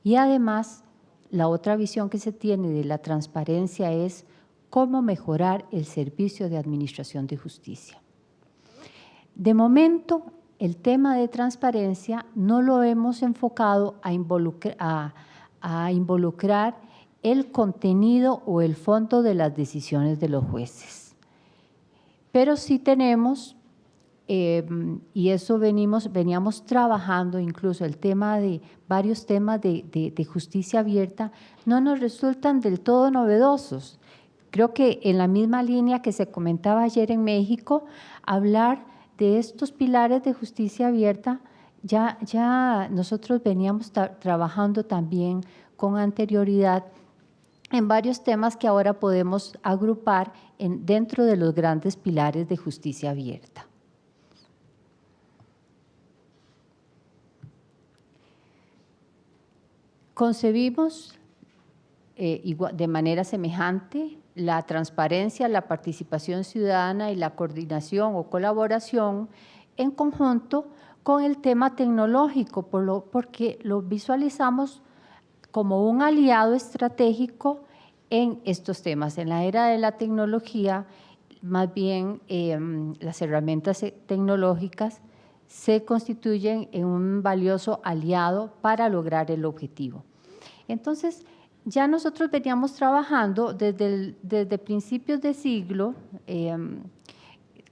y además la otra visión que se tiene de la transparencia es cómo mejorar el servicio de administración de justicia. De momento, el tema de transparencia no lo hemos enfocado a involucrar el contenido o el fondo de las decisiones de los jueces. Pero sí tenemos, y eso veníamos trabajando, incluso el tema de varios temas de justicia abierta, no nos resultan del todo novedosos. Creo que en la misma línea que se comentaba ayer en México, hablar de estos pilares de justicia abierta, ya nosotros veníamos trabajando también con anterioridad en varios temas que ahora podemos agrupar dentro de los grandes pilares de justicia abierta. Concebimos de manera semejante la transparencia, la participación ciudadana y la coordinación o colaboración en conjunto con el tema tecnológico, porque lo visualizamos como un aliado estratégico en estos temas. En la era de la tecnología, más bien las herramientas tecnológicas se constituyen en un valioso aliado para lograr el objetivo. Entonces, ya nosotros veníamos trabajando desde principios de siglo.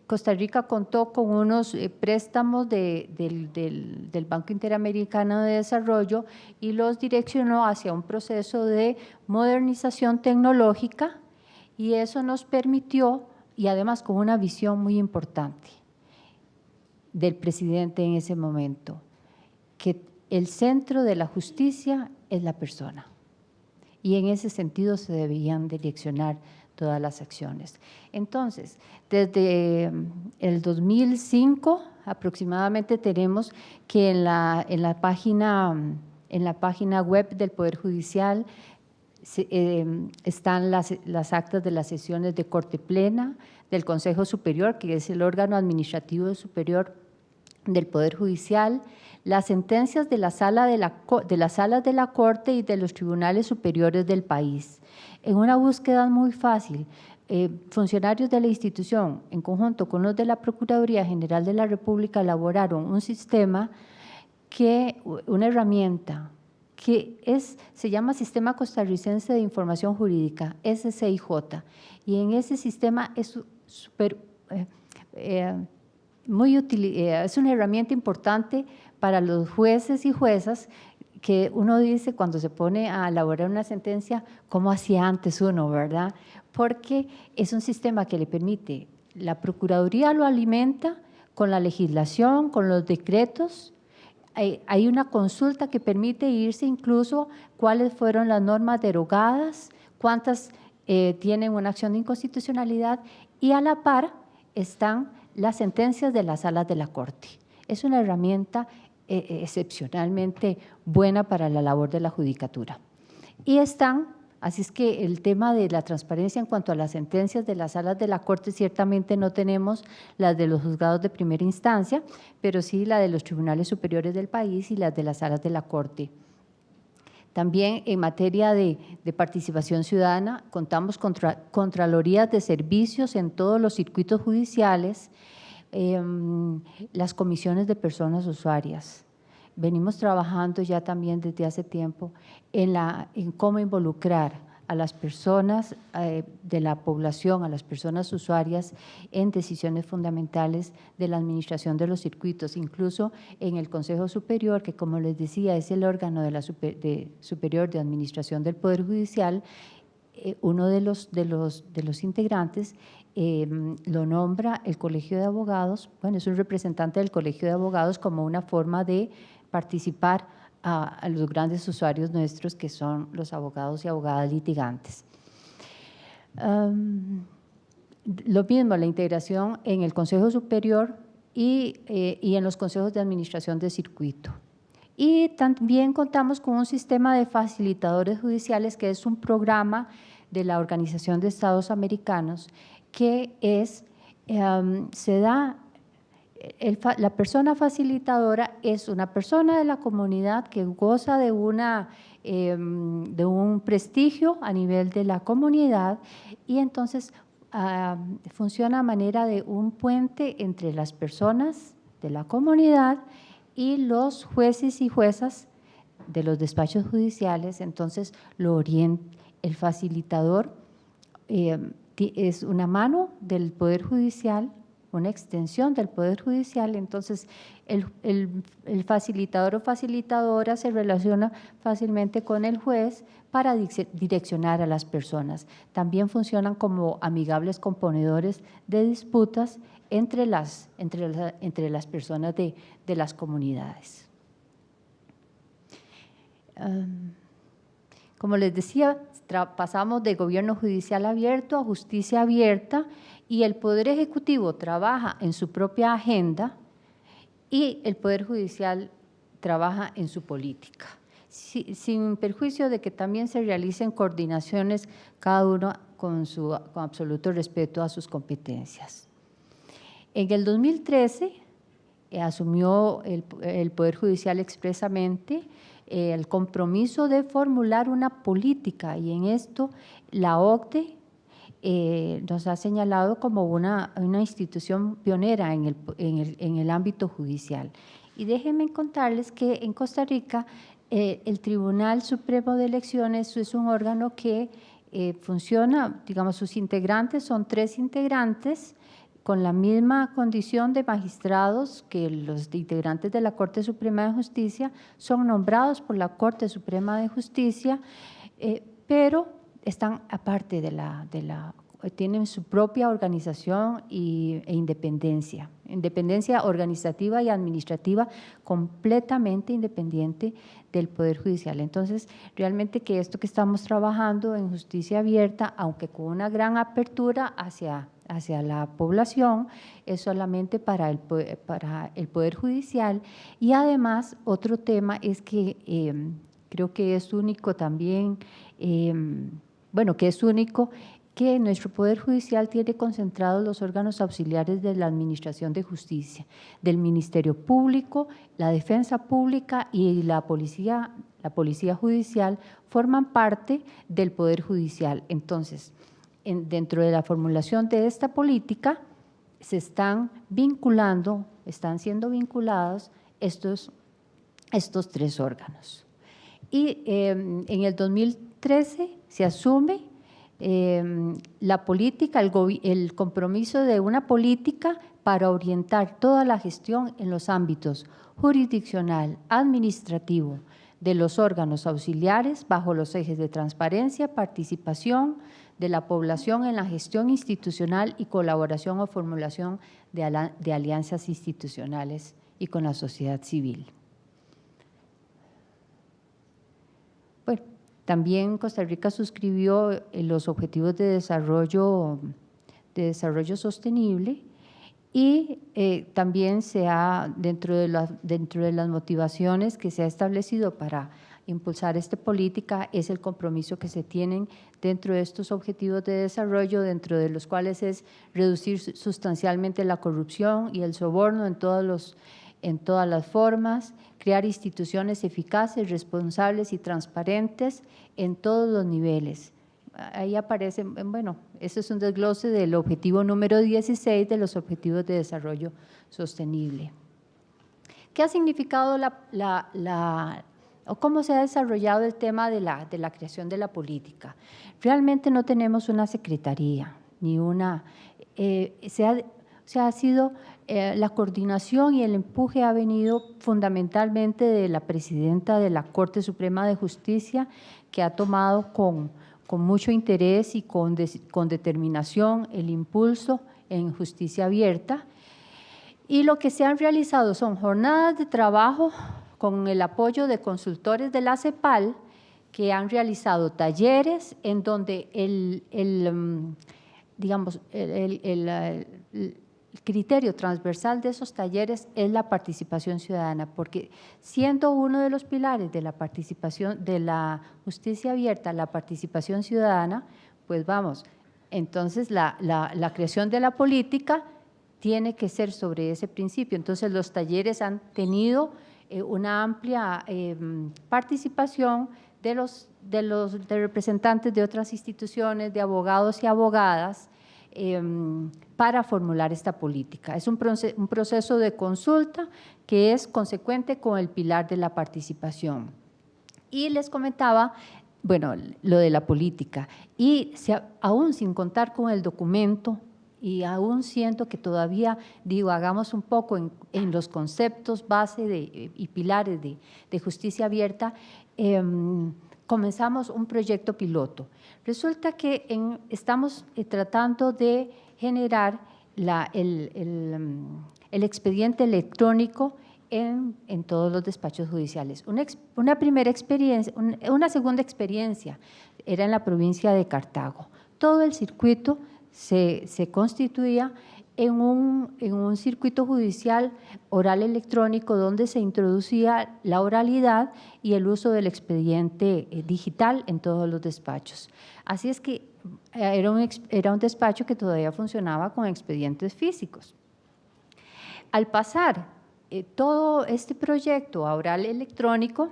Costa Rica contó con unos préstamos del Banco Interamericano de Desarrollo y los direccionó hacia un proceso de modernización tecnológica y eso nos permitió, y además con una visión muy importante del presidente en ese momento, que el centro de la justicia es la persona. Y en ese sentido se debían direccionar todas las acciones. Entonces, desde el 2005 aproximadamente tenemos que en la página web del Poder Judicial están las actas de las sesiones de Corte Plena, del Consejo Superior, que es el órgano administrativo superior del Poder Judicial, las sentencias de las salas de la Corte y de los tribunales superiores del país. En una búsqueda muy fácil, funcionarios de la institución, en conjunto con los de la Procuraduría General de la República, elaboraron un sistema, una herramienta, que se llama Sistema Costarricense de Información Jurídica, SCIJ, y en ese sistema es es una herramienta importante para los jueces y juezas, que uno dice cuando se pone a elaborar una sentencia, ¿cómo hacía antes uno, verdad? Porque es un sistema que le permite, la Procuraduría lo alimenta con la legislación, con los decretos. Hay una consulta que permite irse incluso cuáles fueron las normas derogadas, cuántas tienen una acción de inconstitucionalidad, y a la par están las sentencias de las salas de la Corte. Es una herramienta excepcionalmente buena para la labor de la judicatura. Y así es que el tema de la transparencia en cuanto a las sentencias de las salas de la Corte, ciertamente no tenemos las de los juzgados de primera instancia, pero sí la de los tribunales superiores del país y las de las salas de la Corte. También en materia de participación ciudadana, contamos con contralorías de servicios en todos los circuitos judiciales, las comisiones de personas usuarias. Venimos trabajando ya también desde hace tiempo en cómo involucrar a las personas de la población, a las personas usuarias en decisiones fundamentales de la administración de los circuitos, incluso en el Consejo Superior, que como les decía es el órgano superior de administración del Poder Judicial. Uno de los integrantes lo nombra el Colegio de Abogados, bueno, es un representante del Colegio de Abogados como una forma de participar a los grandes usuarios nuestros, que son los abogados y abogadas litigantes. Lo mismo, la integración en el Consejo Superior y en los consejos de administración de circuito. Y también contamos con un sistema de facilitadores judiciales, que es un programa de la Organización de Estados Americanos, que la persona facilitadora es una persona de la comunidad que goza de un prestigio a nivel de la comunidad, y entonces funciona a manera de un puente entre las personas de la comunidad y los jueces y juezas de los despachos judiciales. Entonces lo orienta. El facilitador es una mano del Poder Judicial, una extensión del Poder Judicial. Entonces el facilitador o facilitadora se relaciona fácilmente con el juez para direccionar a las personas. También funcionan como amigables componedores de disputas entre las personas de las comunidades. Como les decía, pasamos de gobierno judicial abierto a justicia abierta, y el Poder Ejecutivo trabaja en su propia agenda y el Poder Judicial trabaja en su política, sin perjuicio de que también se realicen coordinaciones, cada uno con absoluto respeto a sus competencias. En el 2013 asumió el Poder Judicial expresamente el compromiso de formular una política, y en esto la OCDE nos ha señalado como una institución pionera en el ámbito judicial. Y déjenme contarles que en Costa Rica el Tribunal Supremo de Elecciones es un órgano que funciona, digamos, sus integrantes son 3 integrantes, con la misma condición de magistrados que los integrantes de la Corte Suprema de Justicia, son nombrados por la Corte Suprema de Justicia, pero están aparte tienen su propia organización e independencia organizativa y administrativa, completamente independiente del Poder Judicial. Entonces, realmente que esto que estamos trabajando en justicia abierta, aunque con una gran apertura hacia la población, es solamente para el Poder Judicial. Y además, otro tema es que creo que es único también, que nuestro Poder Judicial tiene concentrados los órganos auxiliares de la Administración de Justicia, del Ministerio Público, la Defensa Pública y la Policía Judicial forman parte del Poder Judicial. Entonces, dentro de la formulación de esta política se están siendo vinculados estos 3 órganos. Y en el 2013 se asume la política, el compromiso de una política para orientar toda la gestión en los ámbitos jurisdiccional, administrativo, de los órganos auxiliares bajo los ejes de transparencia, participación de la población en la gestión institucional y colaboración o formulación de alianzas institucionales y con la sociedad civil. Bueno, también Costa Rica suscribió los Objetivos de Desarrollo Sostenible y también dentro de las motivaciones que se ha establecido para impulsar esta política es el compromiso que se tienen dentro de estos objetivos de desarrollo, dentro de los cuales es reducir sustancialmente la corrupción y el soborno en todas las formas, crear instituciones eficaces, responsables y transparentes en todos los niveles. Ahí aparece, bueno, este es un desglose del objetivo número 16 de los Objetivos de Desarrollo Sostenible. ¿Qué ha significado o cómo se ha desarrollado el tema de la creación de la política? Realmente no tenemos una secretaría, ni una… la coordinación y el empuje ha venido fundamentalmente de la presidenta de la Corte Suprema de Justicia, que ha tomado con mucho interés y con determinación el impulso en justicia abierta. Y lo que se han realizado son jornadas de trabajo con el apoyo de consultores de la CEPAL, que han realizado talleres en donde el criterio transversal de esos talleres es la participación ciudadana, porque siendo uno de los pilares de la participación de la justicia abierta, la participación ciudadana, pues vamos, entonces la creación de la política tiene que ser sobre ese principio. Entonces los talleres han tenido una amplia participación de representantes de otras instituciones, de abogados y abogadas, para formular esta política. Es un proceso de consulta que es consecuente con el pilar de la participación. Y les comentaba, bueno, lo de la política, y aún sin contar con el documento, y aún siento que todavía, hagamos un poco en los conceptos base y pilares de justicia abierta, comenzamos un proyecto piloto. Resulta que estamos tratando de generar el expediente electrónico en todos los despachos judiciales. Una primera experiencia, una segunda experiencia era en la provincia de Cartago. Todo el circuito se constituía en un circuito judicial oral electrónico donde se introducía la oralidad y el uso del expediente digital en todos los despachos. Así es que era un despacho que todavía funcionaba con expedientes físicos. Al pasar todo este proyecto a oral electrónico,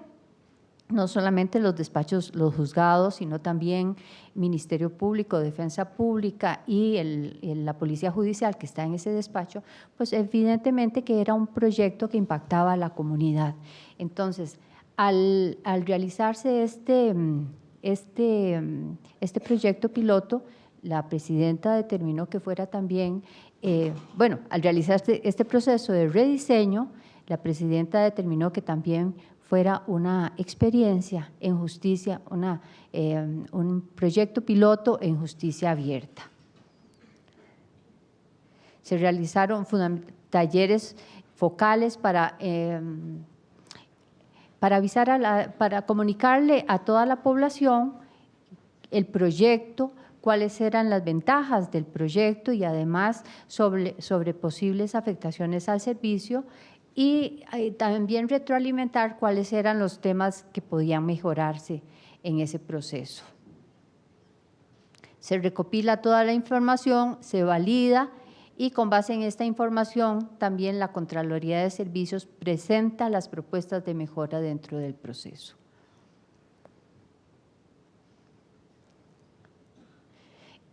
no solamente los despachos, los juzgados, sino también Ministerio Público, Defensa Pública y la Policía Judicial que está en ese despacho, pues evidentemente que era un proyecto que impactaba a la comunidad. Entonces, al realizarse este proyecto piloto, la presidenta determinó que fuera también, al realizarse este proceso de rediseño, la presidenta determinó que también fuera una experiencia en justicia, un proyecto piloto en justicia abierta. Se realizaron talleres focales para para comunicarle a toda la población el proyecto, cuáles eran las ventajas del proyecto y además sobre posibles afectaciones al servicio, y también retroalimentar cuáles eran los temas que podían mejorarse en ese proceso. Se recopila toda la información, se valida y con base en esta información también la Contraloría de Servicios presenta las propuestas de mejora dentro del proceso.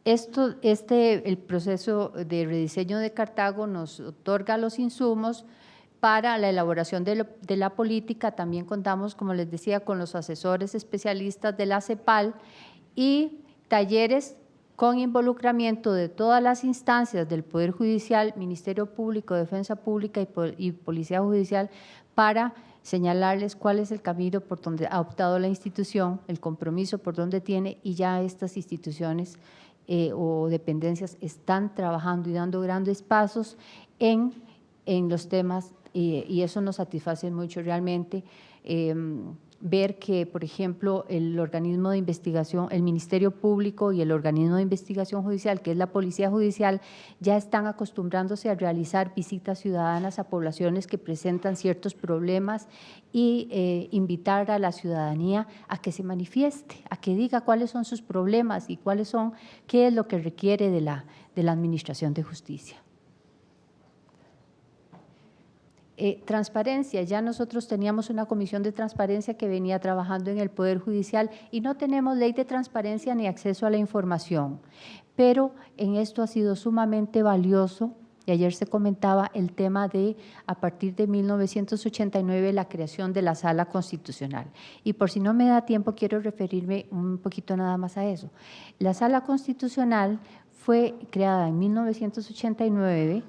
El proceso de rediseño de Cartago nos otorga los insumos para la elaboración de la política. También contamos, como les decía, con los asesores especialistas de la CEPAL y talleres con involucramiento de todas las instancias del Poder Judicial, Ministerio Público, Defensa Pública y Policía Judicial, para señalarles cuál es el camino por donde ha optado la institución, el compromiso por donde tiene, y ya estas instituciones o dependencias están trabajando y dando grandes pasos en los temas, y eso nos satisface mucho realmente. Ver que, por ejemplo, el organismo de investigación, el Ministerio Público y el organismo de investigación judicial, que es la Policía Judicial, ya están acostumbrándose a realizar visitas ciudadanas a poblaciones que presentan ciertos problemas y invitar a la ciudadanía a que se manifieste, a que diga cuáles son sus problemas y qué es lo que requiere de la Administración de Justicia. Transparencia, ya nosotros teníamos una comisión de transparencia que venía trabajando en el Poder Judicial y no tenemos ley de transparencia ni acceso a la información, pero en esto ha sido sumamente valioso, y ayer se comentaba el tema de, a partir de 1989, la creación de la Sala Constitucional. Y por si no me da tiempo, quiero referirme un poquito nada más a eso. La Sala Constitucional fue creada en 1989,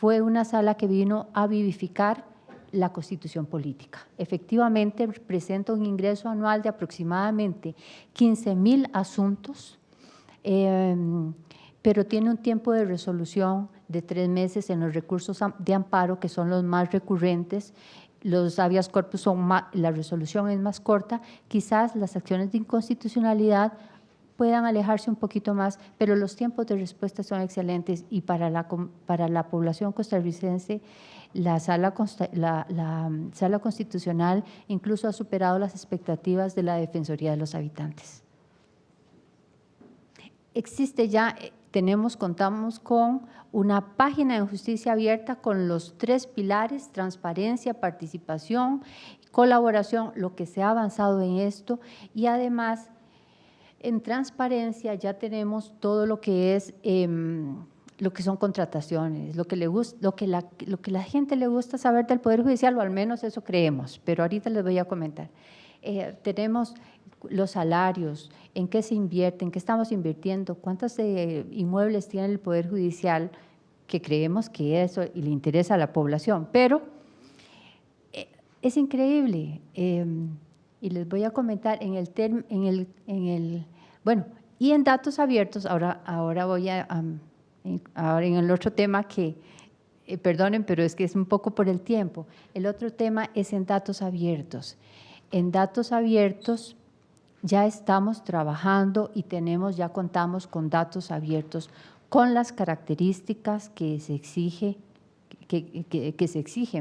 fue una sala que vino a vivificar la Constitución política. Efectivamente, presenta un ingreso anual de aproximadamente 15.000 asuntos, pero tiene un tiempo de resolución de 3 meses en los recursos de amparo, que son los más recurrentes. Los habeas corpus la resolución es más corta, quizás las acciones de inconstitucionalidad puedan alejarse un poquito más, pero los tiempos de respuesta son excelentes, y para la población costarricense la sala constitucional incluso ha superado las expectativas de la Defensoría de los Habitantes. Existe ya, contamos con una página de justicia abierta con los 3 pilares: transparencia, participación, colaboración, lo que se ha avanzado en esto, y además en transparencia ya tenemos todo lo que es lo que son contrataciones, lo que la gente le gusta saber del Poder Judicial, o al menos eso creemos, pero ahorita les voy a comentar. Tenemos los salarios, en qué se invierte, en qué estamos invirtiendo, cuántos inmuebles tiene el Poder Judicial, que creemos que eso y le interesa a la población, pero es increíble. Y les voy a comentar bueno, y en datos abiertos, ahora voy ahora en el otro tema que, perdonen, pero es que es un poco por el tiempo. El otro tema es en datos abiertos. En datos abiertos ya estamos trabajando y ya contamos con datos abiertos con las características que se exigen,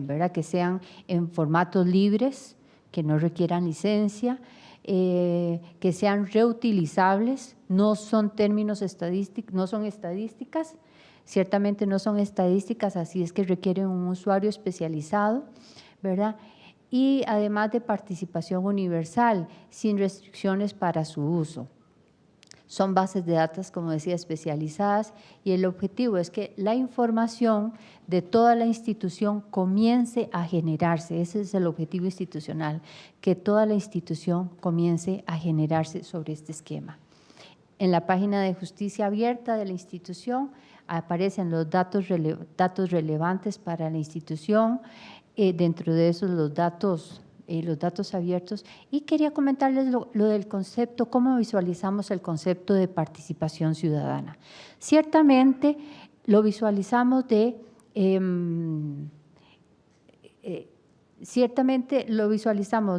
¿verdad? Que sean en formatos libres, que no requieran licencia, que sean reutilizables, no son términos estadísticos, no son estadísticas, ciertamente no son estadísticas, así es que requieren un usuario especializado, ¿verdad? Y además de participación universal, sin restricciones para su uso. Son bases de datos, como decía, especializadas, y el objetivo es que la información de toda la institución comience a generarse. Ese es el objetivo institucional, que toda la institución comience a generarse sobre este esquema. En la página de justicia abierta de la institución aparecen los datos relevantes para la institución, dentro de esos los datos abiertos, y quería comentarles lo del concepto, cómo visualizamos el concepto de participación ciudadana. Ciertamente lo visualizamos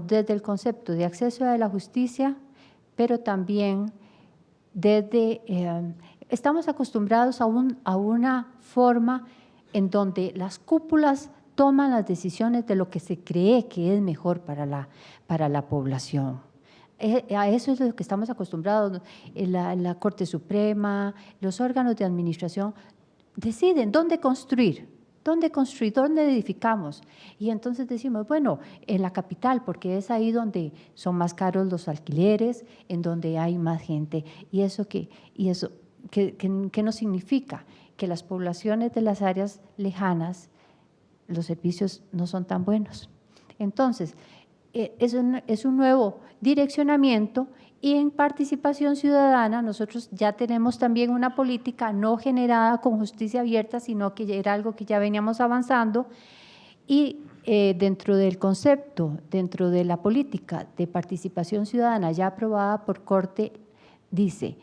desde el concepto de acceso a la justicia, pero también estamos acostumbrados a una forma en donde las cúpulas toman las decisiones de lo que se cree que es mejor para la población. A eso es lo que estamos acostumbrados. La Corte Suprema, los órganos de administración deciden dónde construir, dónde edificamos. Y entonces decimos, bueno, en la capital, porque es ahí donde son más caros los alquileres, en donde hay más gente. ¿Y eso qué nos significa? Que las poblaciones de las áreas lejanas, los servicios no son tan buenos. Entonces, es un nuevo direccionamiento, Y en participación ciudadana nosotros ya tenemos también una política no generada con justicia abierta, sino que era algo que ya veníamos avanzando. Y dentro del concepto, dentro de la política de participación ciudadana ya aprobada por Corte, dice,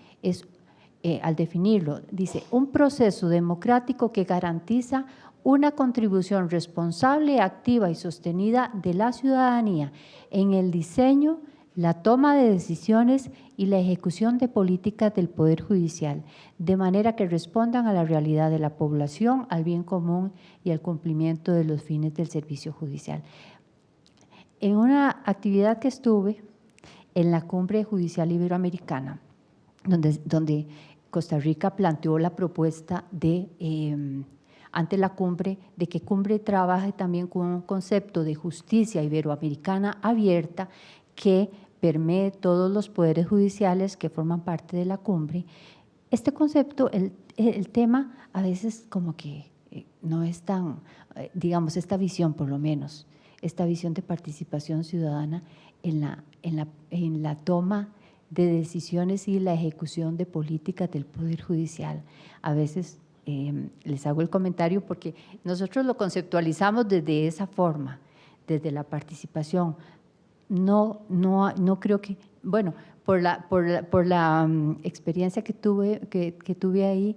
al definirlo, dice, un proceso democrático que garantiza una contribución responsable, activa y sostenida de la ciudadanía en el diseño, la toma de decisiones y la ejecución de políticas del Poder Judicial, de manera que respondan a la realidad de la población, al bien común y al cumplimiento de los fines del servicio judicial. En una actividad que estuve en la Cumbre Judicial Iberoamericana, donde Costa Rica planteó la propuesta ante la cumbre, de que Cumbre trabaje también con un concepto de justicia iberoamericana abierta que permee todos los poderes judiciales que forman parte de la cumbre. Este concepto, el tema a veces como que no es tan, digamos, esta visión por lo menos, esta visión de participación ciudadana en la toma de decisiones y la ejecución de políticas del Poder Judicial. A veces les hago el comentario porque nosotros lo conceptualizamos desde esa forma, desde la participación. No creo que, bueno, por la experiencia que tuve ahí,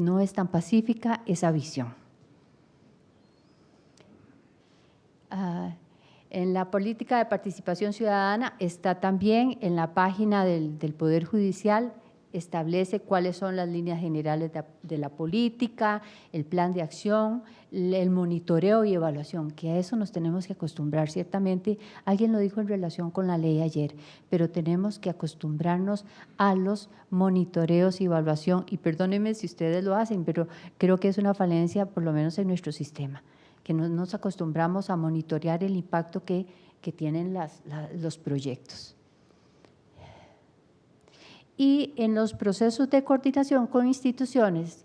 no es tan pacífica esa visión. En la política de participación ciudadana está también en la página del Poder Judicial, establece cuáles son las líneas generales de la política, el plan de acción, el monitoreo y evaluación, que a eso nos tenemos que acostumbrar. Ciertamente, alguien lo dijo en relación con la ley ayer, pero tenemos que acostumbrarnos a los monitoreos y evaluación, y perdónenme si ustedes lo hacen, pero creo que es una falencia, por lo menos en nuestro sistema, que no nos acostumbramos a monitorear el impacto que tienen los proyectos. Y en los procesos de coordinación con instituciones,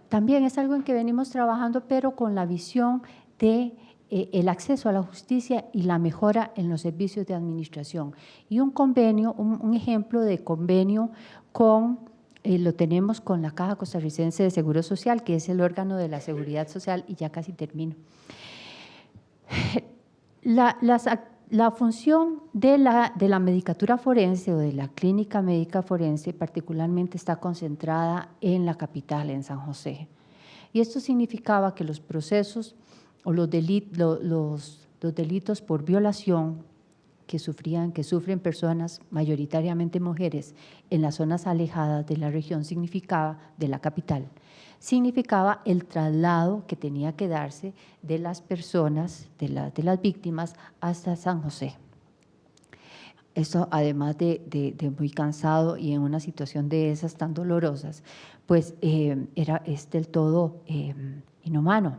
también es algo en que venimos trabajando, pero con la visión de el acceso a la justicia y la mejora en los servicios de administración. Y un convenio, un ejemplo de convenio lo tenemos con la Caja Costarricense de Seguro Social, que es el órgano de la seguridad social, y ya casi termino. La función de la medicatura forense o de la clínica médica forense particularmente está concentrada en la capital, en San José. Y esto significaba que los procesos o los delitos por violación que sufren personas, mayoritariamente mujeres, en las zonas alejadas de la región de la capital, significaba el traslado que tenía que darse de las personas, de las víctimas, hasta San José. Eso, además de muy cansado y en una situación de esas tan dolorosas, pues es del todo inhumano.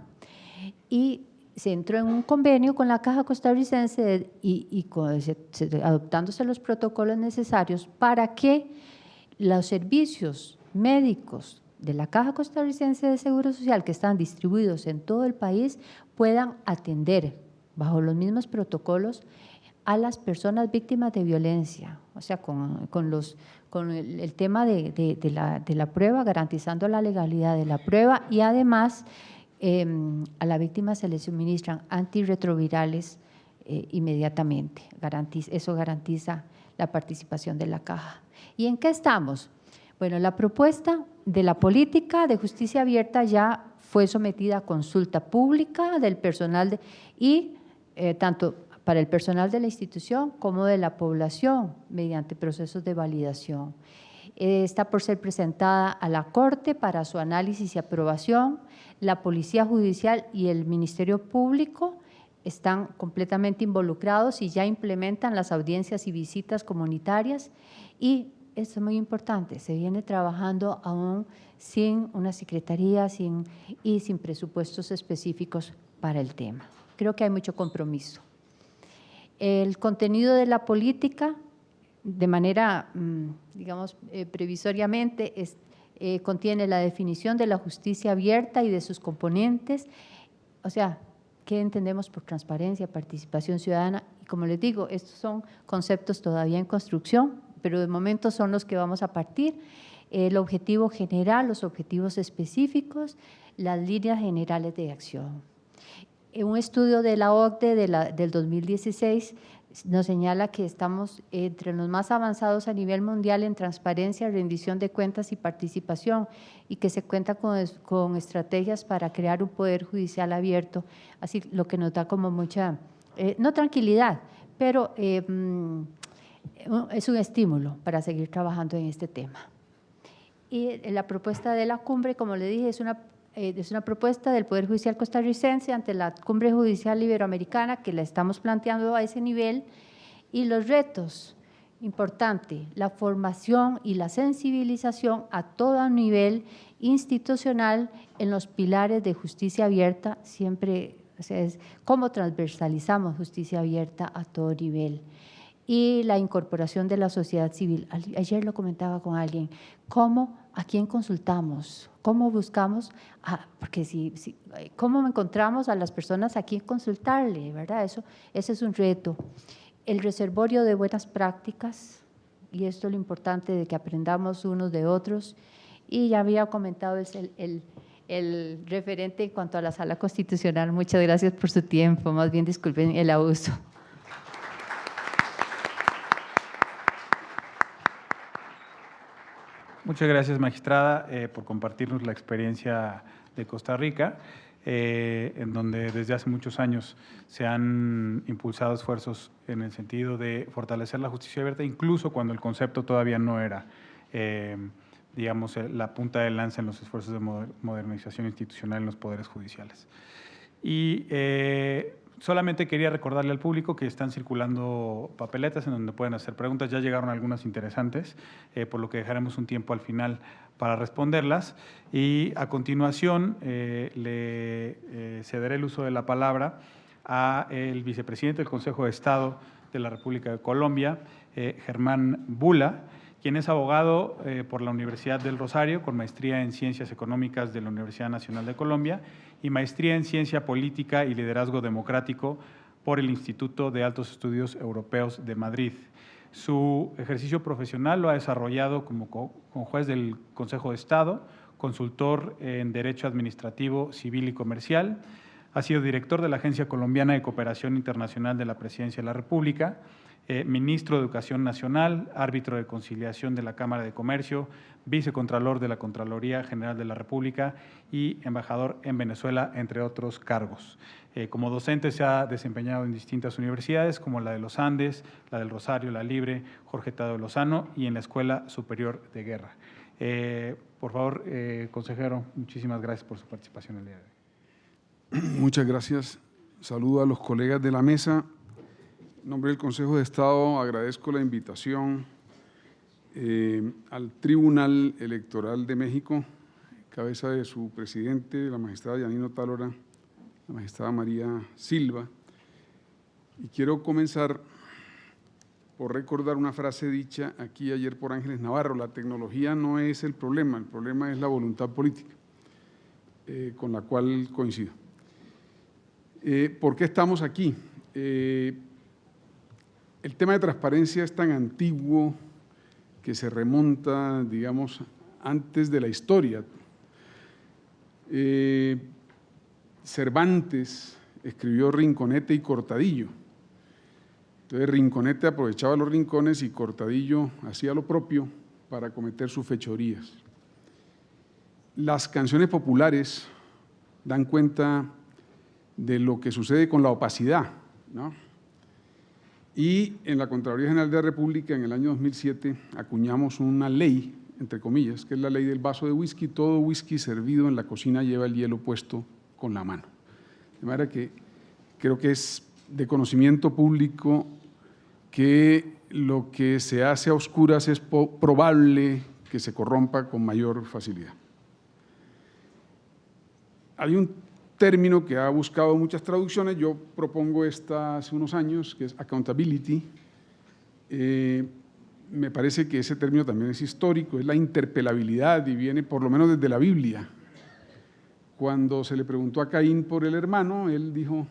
Y se entró en un convenio con la Caja Costarricense adoptándose los protocolos necesarios para que los servicios médicos de la Caja Costarricense de Seguro Social, que están distribuidos en todo el país, puedan atender bajo los mismos protocolos a las personas víctimas de violencia, o sea, con el tema de la prueba, garantizando la legalidad de la prueba, y además a la víctima se le suministran antirretrovirales inmediatamente. Eso garantiza la participación de la Caja. ¿Y en qué estamos? Bueno, la propuesta de la política de justicia abierta ya fue sometida a consulta pública del personal tanto para el personal de la institución como de la población mediante procesos de validación. Está por ser presentada a la Corte para su análisis y aprobación. La Policía Judicial y el Ministerio Público están completamente involucrados y ya implementan las audiencias y visitas comunitarias, y esto es muy importante, se viene trabajando aún sin una secretaría y sin presupuestos específicos para el tema. Creo que hay mucho compromiso. El contenido de la política, de manera, digamos, previsoriamente, contiene la definición de la justicia abierta y de sus componentes, o sea, qué entendemos por transparencia, participación ciudadana. Y como les digo, estos son conceptos todavía en construcción, pero de momento son los que vamos a partir. El objetivo general, los objetivos específicos, las líneas generales de acción. Un estudio de la OCDE del 2016 nos señala que estamos entre los más avanzados a nivel mundial en transparencia, rendición de cuentas y participación, y que se cuenta con estrategias para crear un poder judicial abierto, así lo que nos da como mucha, no tranquilidad, pero es un estímulo para seguir trabajando en este tema. Y la propuesta de la cumbre, como le dije, es una propuesta del Poder Judicial costarricense ante la Cumbre Judicial Iberoamericana, que la estamos planteando a ese nivel, y los retos, importante, la formación y la sensibilización a todo nivel institucional en los pilares de justicia abierta, siempre, o sea, es cómo transversalizamos justicia abierta a todo nivel. Y la incorporación de la sociedad civil. Ayer lo comentaba con alguien, ¿a quién consultamos? ¿Cómo buscamos? Porque ¿cómo encontramos a las personas a quién consultarle? ¿Verdad? Ese es un reto. El reservorio de buenas prácticas, y esto es lo importante de que aprendamos unos de otros. Y ya había comentado el referente en cuanto a la Sala Constitucional. Muchas gracias por su tiempo, más bien disculpen el abuso. Muchas gracias, magistrada, por compartirnos la experiencia de Costa Rica, en donde desde hace muchos años se han impulsado esfuerzos en el sentido de fortalecer la justicia abierta, incluso cuando el concepto todavía no era, digamos, la punta de lanza en los esfuerzos de modernización institucional en los poderes judiciales. Y solamente quería recordarle al público que están circulando papeletas en donde pueden hacer preguntas. Ya llegaron algunas interesantes, por lo que dejaremos un tiempo al final para responderlas. Y a continuación le cederé el uso de la palabra al vicepresidente del Consejo de Estado de la República de Colombia, Germán Bula, quien es abogado por la Universidad del Rosario, con maestría en Ciencias Económicas de la Universidad Nacional de Colombia y maestría en Ciencia Política y Liderazgo Democrático por el Instituto de Altos Estudios Europeos de Madrid. Su ejercicio profesional lo ha desarrollado como juez del Consejo de Estado, consultor en Derecho Administrativo, Civil y Comercial. Ha sido director de la Agencia Colombiana de Cooperación Internacional de la Presidencia de la República, ministro de Educación Nacional, árbitro de conciliación de la Cámara de Comercio, vicecontralor de la Contraloría General de la República y embajador en Venezuela, entre otros cargos. Como docente se ha desempeñado en distintas universidades, como la de los Andes, la del Rosario, la Libre, Jorge Tadeo Lozano y en la Escuela Superior de Guerra. Por favor, consejero, muchísimas gracias por su participación el día de hoy. Muchas gracias. Saludo a los colegas de la mesa. En nombre del Consejo de Estado agradezco la invitación al Tribunal Electoral de México, cabeza de su presidente, la magistrada Yanino Tálora, la magistrada María Silva. Y quiero comenzar por recordar una frase dicha aquí ayer por Ángeles Navarro: la tecnología no es el problema es la voluntad política, con la cual coincido. ¿Por qué estamos aquí? El tema de transparencia es tan antiguo que se remonta, digamos, antes de la historia. Cervantes escribió Rinconete y Cortadillo. Entonces Rinconete aprovechaba los rincones y Cortadillo hacía lo propio para cometer sus fechorías. Las canciones populares dan cuenta de lo que sucede con la opacidad, ¿no? Y en la Contraloría General de la República, en el año 2007, acuñamos una ley, entre comillas, que es la ley del vaso de whisky. Todo whisky servido en la cocina lleva el hielo puesto con la mano. De manera que creo que es de conocimiento público que lo que se hace a oscuras es probable que se corrompa con mayor facilidad. Hay un término que ha buscado muchas traducciones, yo propongo esta hace unos años, que es accountability. Me parece que ese término también es histórico, es la interpelabilidad y viene por lo menos desde la Biblia, cuando se le preguntó a Caín por el hermano, él dijo,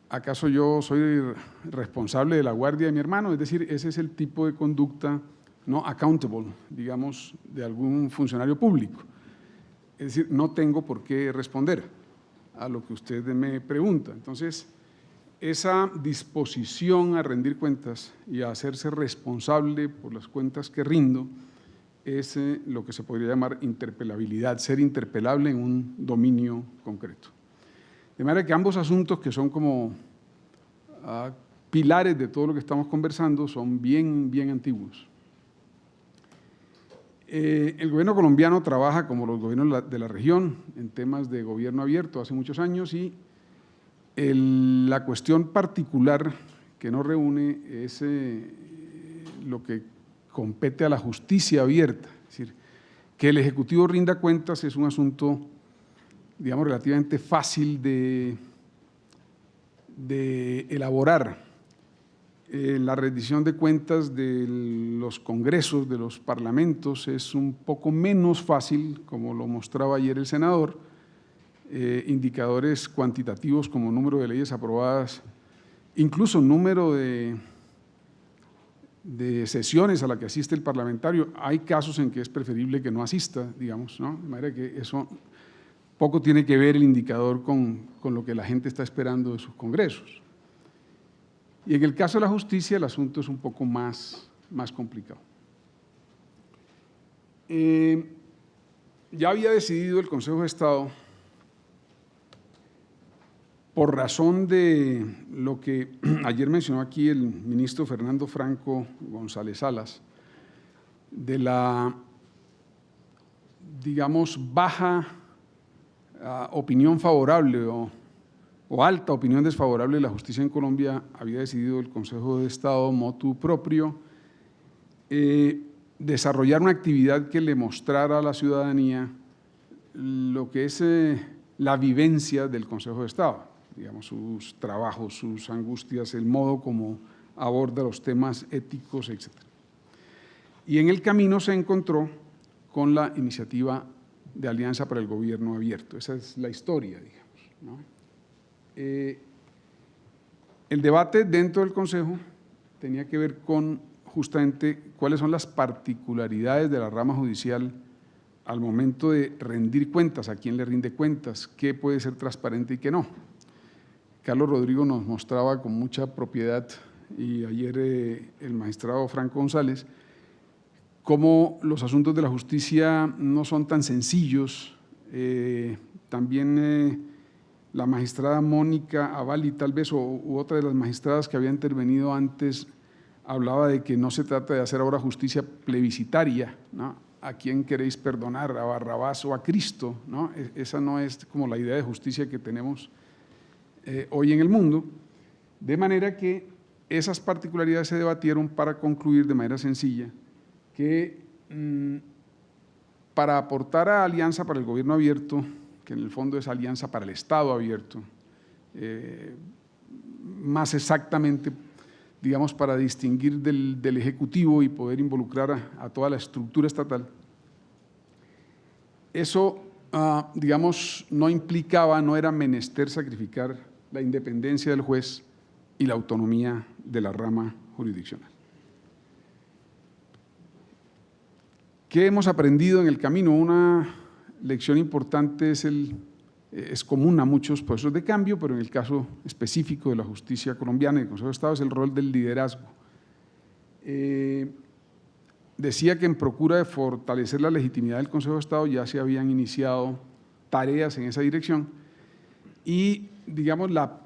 ¿acaso yo soy responsable de la guardia de mi hermano? Es decir, ese es el tipo de conducta no accountable, digamos, de algún funcionario público. Es decir, no tengo por qué responder a lo que usted me pregunta. Entonces, esa disposición a rendir cuentas y a hacerse responsable por las cuentas que rindo es lo que se podría llamar interpelabilidad, ser interpelable en un dominio concreto. De manera que ambos asuntos, que son como pilares de todo lo que estamos conversando, son bien antiguos. El gobierno colombiano trabaja, como los gobiernos de la región, en temas de gobierno abierto hace muchos años, y la cuestión particular que nos reúne es lo que compete a la justicia abierta. Es decir, que el Ejecutivo rinda cuentas es un asunto, digamos, relativamente fácil de elaborar. La rendición de cuentas de los congresos, de los parlamentos, es un poco menos fácil, como lo mostraba ayer el senador. Indicadores cuantitativos como número de leyes aprobadas, incluso número de sesiones a la que asiste el parlamentario. Hay casos en que es preferible que no asista, digamos, ¿no? De manera que eso poco tiene que ver el indicador con lo que la gente está esperando de sus congresos. Y en el caso de la justicia, el asunto es un poco más complicado. Ya había decidido el Consejo de Estado, por razón de lo que ayer mencionó aquí el ministro Fernando Franco González Salas, de la, digamos, baja opinión favorable o alta opinión desfavorable de la justicia en Colombia, había decidido el Consejo de Estado motu proprio desarrollar una actividad que le mostrara a la ciudadanía lo que es la vivencia del Consejo de Estado, digamos, sus trabajos, sus angustias, el modo como aborda los temas éticos, etc. Y en el camino se encontró con la iniciativa de Alianza para el Gobierno Abierto. Esa es la historia, digamos, ¿no? El debate dentro del Consejo tenía que ver con justamente cuáles son las particularidades de la rama judicial al momento de rendir cuentas, a quién le rinde cuentas, qué puede ser transparente y qué no. Carlos Rodrigo nos mostraba con mucha propiedad, y ayer el magistrado Franco González, cómo los asuntos de la justicia no son tan sencillos. También la magistrada Mónica Avalli, tal vez, u otra de las magistradas que había intervenido antes, hablaba de que no se trata de hacer ahora justicia plebiscitaria, ¿no? ¿A quién queréis perdonar? ¿A Barrabás o a Cristo? ¿No? Esa no es como la idea de justicia que tenemos hoy en el mundo. De manera que esas particularidades se debatieron para concluir de manera sencilla que para aportar a Alianza para el Gobierno Abierto, que en el fondo es Alianza para el Estado Abierto, más exactamente, digamos, para distinguir del Ejecutivo y poder involucrar a toda la estructura estatal. Eso, digamos, no implicaba, no era menester sacrificar la independencia del juez y la autonomía de la rama jurisdiccional. ¿Qué hemos aprendido en el camino? Una lección importante es común a muchos procesos de cambio, pero en el caso específico de la justicia colombiana y del Consejo de Estado es el rol del liderazgo. Decía que en procura de fortalecer la legitimidad del Consejo de Estado ya se habían iniciado tareas en esa dirección y, digamos, la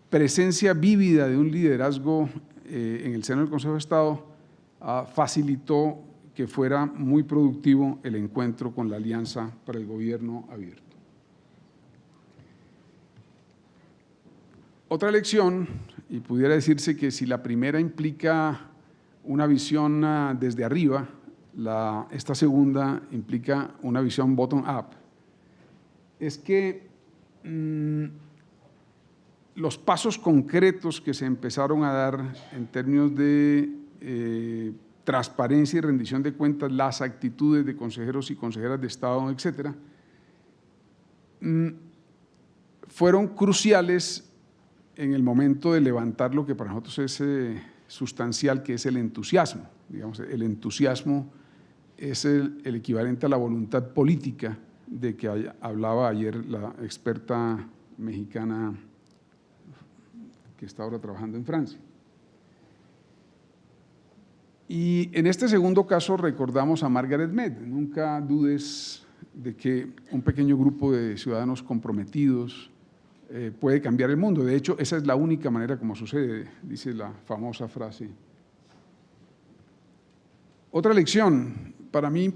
presencia vívida de un liderazgo en el seno del Consejo de Estado facilitó que fuera muy productivo el encuentro con la Alianza para el Gobierno Abierto. Otra lección, y pudiera decirse que si la primera implica una visión desde arriba, esta segunda implica una visión bottom-up, es que los pasos concretos que se empezaron a dar en términos de transparencia y rendición de cuentas, las actitudes de consejeros y consejeras de Estado, etcétera, fueron cruciales en el momento de levantar lo que para nosotros es sustancial, que es el entusiasmo. Digamos, el entusiasmo es el equivalente a la voluntad política de que hablaba ayer la experta mexicana que está ahora trabajando en Francia. Y en este segundo caso recordamos a Margaret Mead. Nunca dudes de que un pequeño grupo de ciudadanos comprometidos puede cambiar el mundo. De hecho, esa es la única manera como sucede, dice la famosa frase. Otra lección, para mí,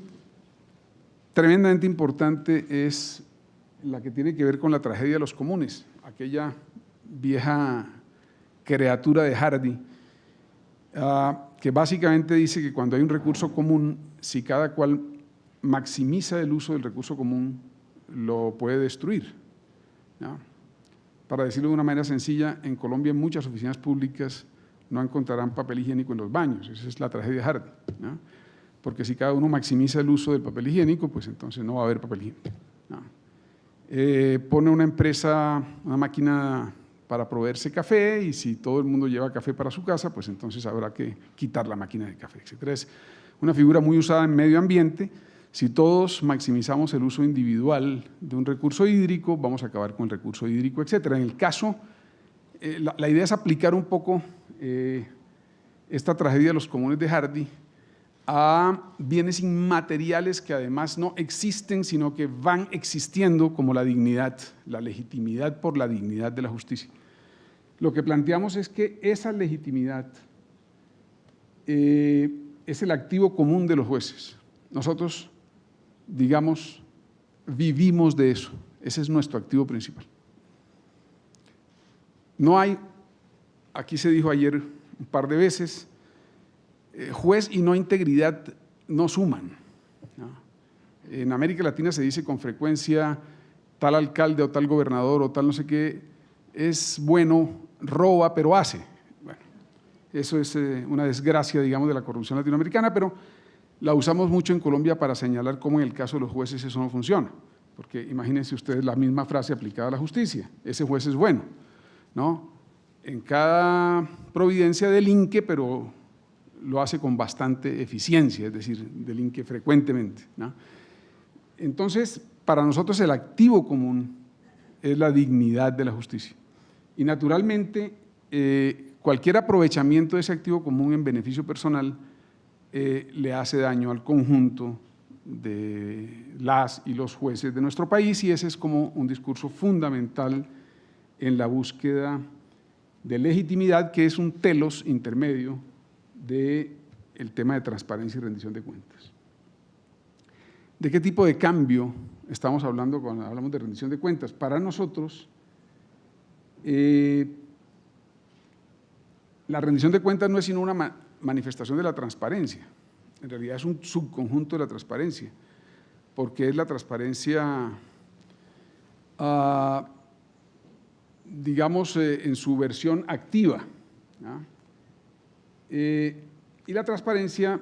tremendamente importante, es la que tiene que ver con la tragedia de los comunes, aquella vieja criatura de Hardy, que básicamente dice que cuando hay un recurso común, si cada cual maximiza el uso del recurso común, lo puede destruir, ¿no? Para decirlo de una manera sencilla, en Colombia en muchas oficinas públicas no encontrarán papel higiénico en los baños. Esa es la tragedia de Hardy, ¿no? Porque si cada uno maximiza el uso del papel higiénico, pues entonces no va a haber papel higiénico, ¿no? Pone una empresa, una máquina para proveerse café, y si todo el mundo lleva café para su casa, pues entonces habrá que quitar la máquina de café, etc. Es una figura muy usada en medio ambiente. Si todos maximizamos el uso individual de un recurso hídrico, vamos a acabar con el recurso hídrico, etc. En el caso, la idea es aplicar un poco esta tragedia de los comunes de Hardy a bienes inmateriales que además no existen, sino que van existiendo, como la dignidad, la legitimidad por la dignidad de la justicia. Lo que planteamos es que esa legitimidad es el activo común de los jueces. Nosotros, digamos, vivimos de eso. Ese es nuestro activo principal. No hay, aquí se dijo ayer un par de veces, juez y no integridad no suman, ¿no? En América Latina se dice con frecuencia tal alcalde o tal gobernador o tal no sé qué es bueno, roba, pero hace. Bueno, eso es una desgracia, digamos, de la corrupción latinoamericana, pero la usamos mucho en Colombia para señalar cómo en el caso de los jueces eso no funciona, porque imagínense ustedes la misma frase aplicada a la justicia: ese juez es bueno, ¿no? En cada providencia delinque, pero lo hace con bastante eficiencia, es decir, delinque frecuentemente, ¿no? Entonces, para nosotros el activo común es la dignidad de la justicia. Y naturalmente, cualquier aprovechamiento de ese activo común en beneficio personal le hace daño al conjunto de las y los jueces de nuestro país, y ese es como un discurso fundamental en la búsqueda de legitimidad, que es un telos intermedio del tema de transparencia y rendición de cuentas. ¿De qué tipo de cambio estamos hablando cuando hablamos de rendición de cuentas? Para nosotros, la rendición de cuentas no es sino una manifestación de la transparencia. En realidad es un subconjunto de la transparencia, porque es la transparencia, digamos, en su versión activa, ¿no? Y la transparencia,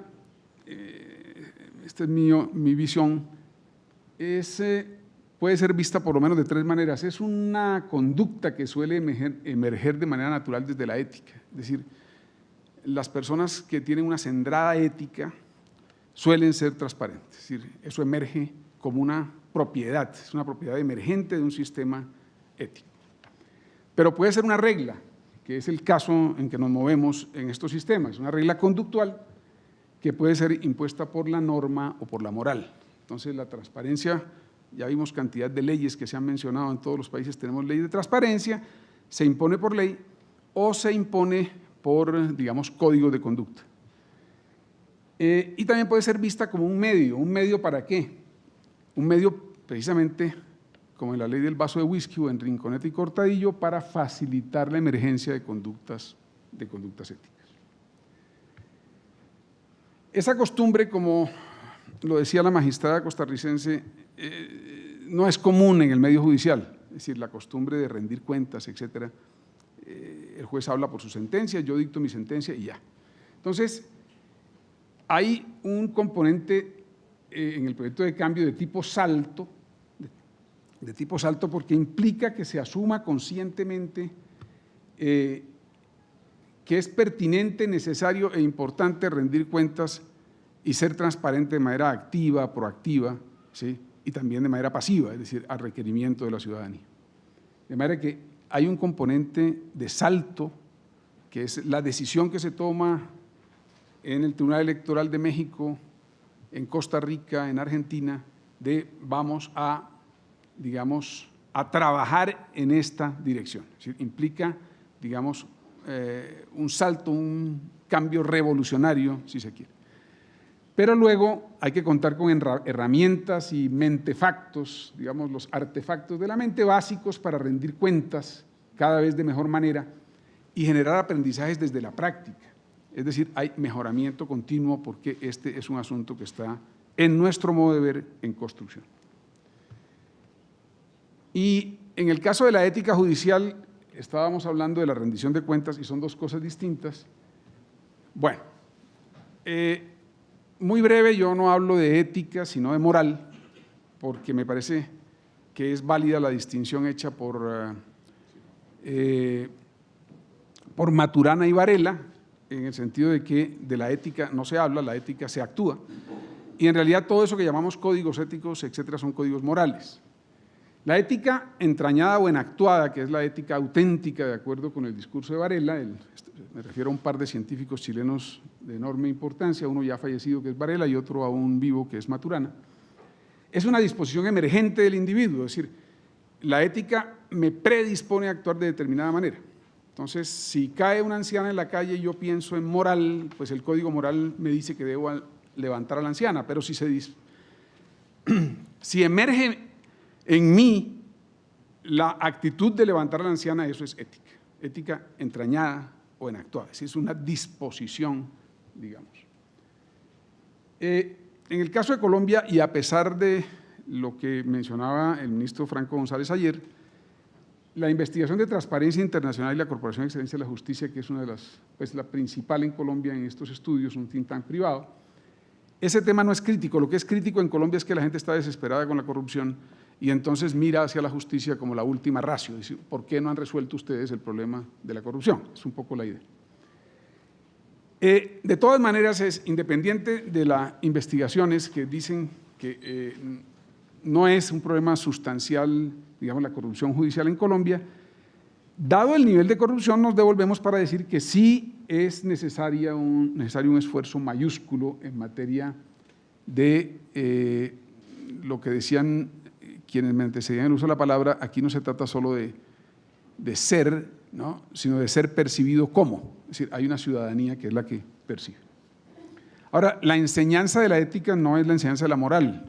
esta es mi visión, puede ser vista por lo menos de tres maneras. Es una conducta que suele emerger de manera natural desde la ética. Es decir, las personas que tienen una centrada ética suelen ser transparentes. Es decir, eso emerge como una propiedad, es una propiedad emergente de un sistema ético. Pero puede ser una regla, que es el caso en que nos movemos en estos sistemas, una regla conductual que puede ser impuesta por la norma o por la moral. Entonces, la transparencia, ya vimos cantidad de leyes que se han mencionado, en todos los países tenemos ley de transparencia, se impone por ley o se impone por, digamos, código de conducta. Y también puede ser vista como un medio ¿para qué? Un medio precisamente como en la ley del vaso de whisky o en Rinconete y Cortadillo, para facilitar la emergencia de conductas éticas. Esa costumbre, como lo decía la magistrada costarricense, no es común en el medio judicial, es decir, la costumbre de rendir cuentas, etcétera. El juez habla por su sentencia, yo dicto mi sentencia y ya. Entonces, hay un componente en el proyecto de cambio de tipo salto, de tipo salto porque implica que se asuma conscientemente que es pertinente, necesario e importante rendir cuentas y ser transparente de manera activa, proactiva, ¿sí? Y también de manera pasiva, es decir, a requerimiento de la ciudadanía. De manera que hay un componente de salto, que es la decisión que se toma en el Tribunal Electoral de México, en Costa Rica, en Argentina, de vamos a, digamos, a trabajar en esta dirección. Es decir, implica, digamos, un salto, un cambio revolucionario, si se quiere. Pero luego hay que contar con herramientas y mentefactos, digamos, los artefactos de la mente básicos para rendir cuentas cada vez de mejor manera y generar aprendizajes desde la práctica. Es decir, hay mejoramiento continuo porque este es un asunto que está, en nuestro modo de ver, en construcción. Y en el caso de la ética judicial, estábamos hablando de la rendición de cuentas y son dos cosas distintas. Bueno, muy breve, yo no hablo de ética, sino de moral, porque me parece que es válida la distinción hecha por Maturana y Varela, en el sentido de que de la ética no se habla, la ética se actúa, y en realidad todo eso que llamamos códigos éticos, etcétera, son códigos morales. La ética entrañada o enactuada, que es la ética auténtica, de acuerdo con el discurso de Varela, me refiero a un par de científicos chilenos de enorme importancia, uno ya fallecido que es Varela y otro aún vivo que es Maturana, es una disposición emergente del individuo, es decir, la ética me predispone a actuar de determinada manera. Entonces, si cae una anciana en la calle y yo pienso en moral, pues el código moral me dice que debo levantar a la anciana, pero si emerge en mí la actitud de levantar a la anciana, eso es ética, ética entrañada o enactuada, es una disposición, digamos. En el caso de Colombia, y a pesar de lo que mencionaba el ministro Franco González ayer, la investigación de Transparencia Internacional y la Corporación de Excelencia de la Justicia, que es una de las, pues la principal en Colombia en estos estudios, un think tank privado, ese tema no es crítico. Lo que es crítico en Colombia es que la gente está desesperada con la corrupción y entonces mira hacia la justicia como la última ratio. Dice, ¿por qué no han resuelto ustedes el problema de la corrupción? Es un poco la idea. De todas maneras, es independiente de las investigaciones que dicen que no es un problema sustancial, digamos, la corrupción judicial en Colombia, dado el nivel de corrupción nos devolvemos para decir que sí es necesario un esfuerzo mayúsculo en materia de lo que decían quienes me antecedían el uso de la palabra, aquí no se trata solo de ser, ¿no?, sino de ser percibido como, es decir, hay una ciudadanía que es la que percibe. Ahora, la enseñanza de la ética no es la enseñanza de la moral.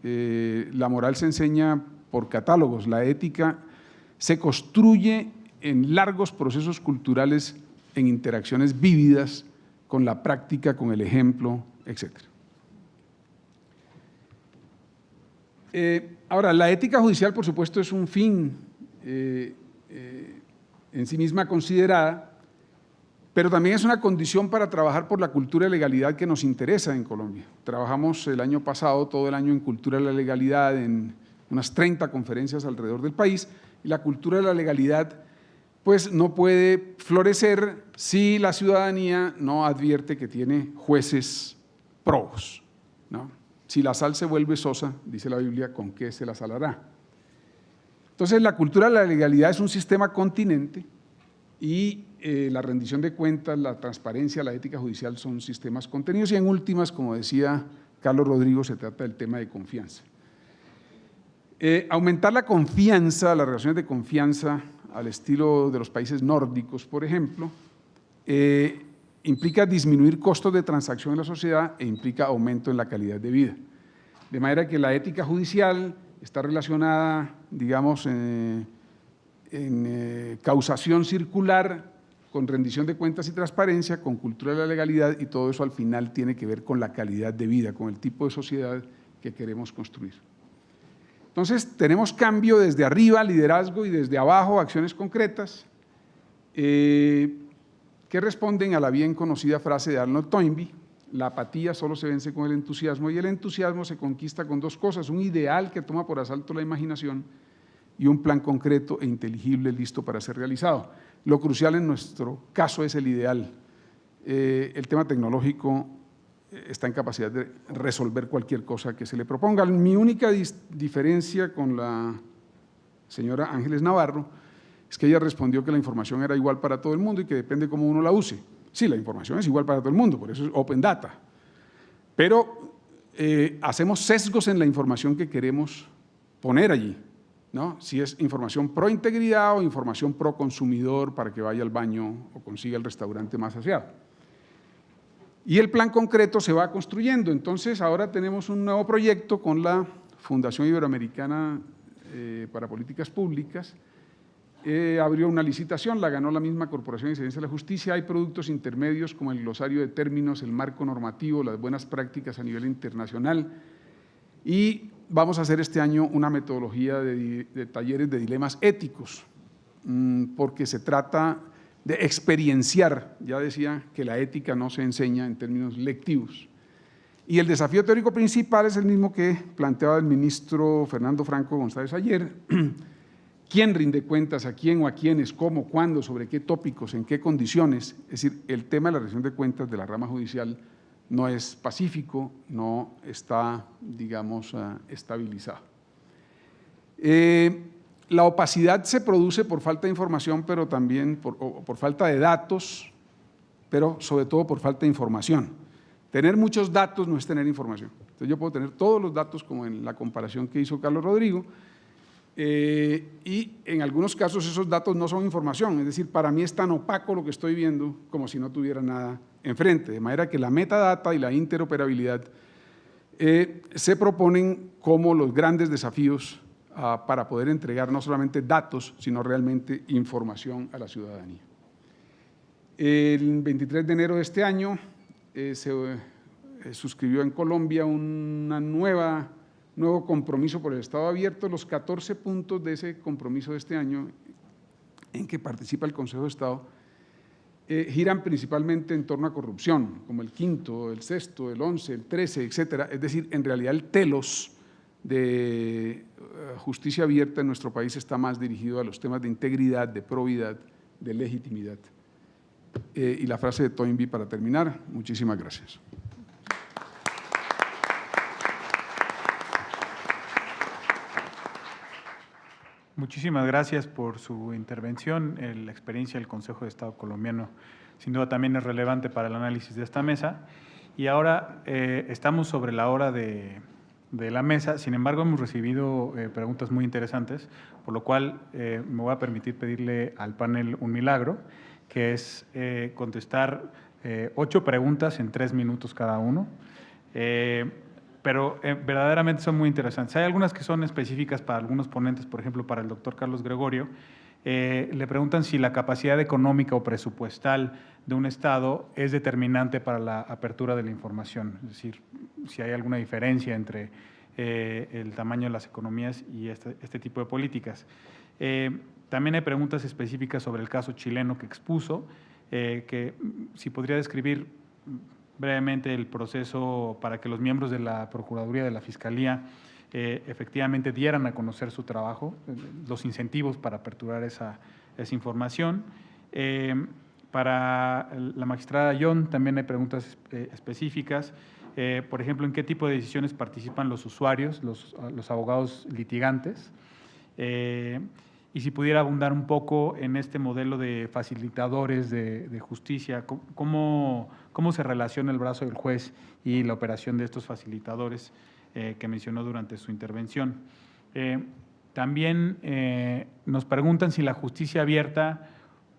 La moral se enseña por catálogos, la ética se construye en largos procesos culturales, en interacciones vívidas con la práctica, con el ejemplo, etc. Ahora, la ética judicial, por supuesto, es un fin en sí misma considerada, pero también es una condición para trabajar por la cultura de legalidad que nos interesa en Colombia. Trabajamos el año pasado, todo el año, en cultura de la legalidad, en unas 30 conferencias alrededor del país, y la cultura de la legalidad pues no puede florecer si la ciudadanía no advierte que tiene jueces probos, ¿no? Si la sal se vuelve sosa, dice la Biblia, ¿con qué se la salará? Entonces, la cultura de la legalidad es un sistema continente y la rendición de cuentas, la transparencia, la ética judicial son sistemas contenidos y en últimas, como decía Carlos Rodrigo, se trata del tema de confianza. Aumentar la confianza, las relaciones de confianza al estilo de los países nórdicos, por ejemplo, implica disminuir costos de transacción en la sociedad e implica aumento en la calidad de vida. De manera que la ética judicial está relacionada, digamos, en causación circular con rendición de cuentas y transparencia, con cultura de la legalidad, y todo eso al final tiene que ver con la calidad de vida, con el tipo de sociedad que queremos construir. Entonces, tenemos cambio desde arriba, liderazgo, y desde abajo, acciones concretas, que responden a la bien conocida frase de Arnold Toynbee: la apatía solo se vence con el entusiasmo, y el entusiasmo se conquista con dos cosas: un ideal que toma por asalto la imaginación y un plan concreto e inteligible listo para ser realizado. Lo crucial en nuestro caso es el ideal. El tema tecnológico está en capacidad de resolver cualquier cosa que se le proponga. Mi única diferencia con la señora Ángeles Navarro es que ella respondió que la información era igual para todo el mundo y que depende cómo uno la use. Sí, la información es igual para todo el mundo, por eso es Open Data. Pero hacemos sesgos en la información que queremos poner allí, ¿no? Si es información pro integridad o información pro consumidor para que vaya al baño o consiga el restaurante más aseado. Y el plan concreto se va construyendo. Entonces, ahora tenemos un nuevo proyecto con la Fundación Iberoamericana para Políticas Públicas. Abrió una licitación, la ganó la misma Corporación de Excelencia de la Justicia. Hay productos intermedios como el glosario de términos, el marco normativo, las buenas prácticas a nivel internacional. Y vamos a hacer este año una metodología de talleres de dilemas éticos, porque se trata de experienciar. Ya decía que la ética no se enseña en términos lectivos. Y el desafío teórico principal es el mismo que planteaba el ministro Fernando Franco González ayer. ¿Quién rinde cuentas? ¿A quién o a quiénes? ¿Cómo? ¿Cuándo? ¿Sobre qué tópicos? ¿En qué condiciones? Es decir, el tema de la rendición de cuentas de la rama judicial no es pacífico, no está, digamos, estabilizado. La opacidad se produce por falta de información, pero también por falta de datos, pero sobre todo por falta de información. Tener muchos datos no es tener información. Entonces yo puedo tener todos los datos, como en la comparación que hizo Carlos Rodrigo, y en algunos casos esos datos no son información, es decir, para mí es tan opaco lo que estoy viendo como si no tuviera nada enfrente, de manera que la metadata y la interoperabilidad se proponen como los grandes desafíos para poder entregar no solamente datos, sino realmente información a la ciudadanía. El 23 de enero de este año se suscribió en Colombia un nuevo compromiso por el Estado abierto. Los 14 puntos de ese compromiso de este año en que participa el Consejo de Estado giran principalmente en torno a corrupción, como el 5º, el 6º, el 11, el 13, etcétera. Es decir, en realidad el telos de justicia abierta en nuestro país está más dirigido a los temas de integridad, de probidad, de legitimidad. Y la frase de Toynbee para terminar: muchísimas gracias. Muchísimas gracias por su intervención. La experiencia del Consejo de Estado colombiano sin duda también es relevante para el análisis de esta mesa. Y ahora estamos sobre la hora de la mesa. Sin embargo, hemos recibido preguntas muy interesantes, por lo cual me voy a permitir pedirle al panel un milagro, que es contestar 8 preguntas en 3 minutos cada uno. Pero verdaderamente son muy interesantes. Hay algunas que son específicas para algunos ponentes, por ejemplo, para el doctor Carlos Gregorio. Le preguntan si la capacidad económica o presupuestal de un Estado es determinante para la apertura de la información, es decir, si hay alguna diferencia entre el tamaño de las economías y este tipo de políticas. También hay preguntas específicas sobre el caso chileno que expuso, que si podría describir brevemente el proceso para que los miembros de la Procuraduría de la Fiscalía efectivamente dieran a conocer su trabajo, los incentivos para aperturar esa información. Para la magistrada Young también hay preguntas específicas, por ejemplo, en qué tipo de decisiones participan los usuarios, los abogados litigantes, y si pudiera abundar un poco en este modelo de facilitadores de justicia, cómo se relaciona el brazo del juez y la operación de estos facilitadores que mencionó durante su intervención. También nos preguntan si la justicia abierta,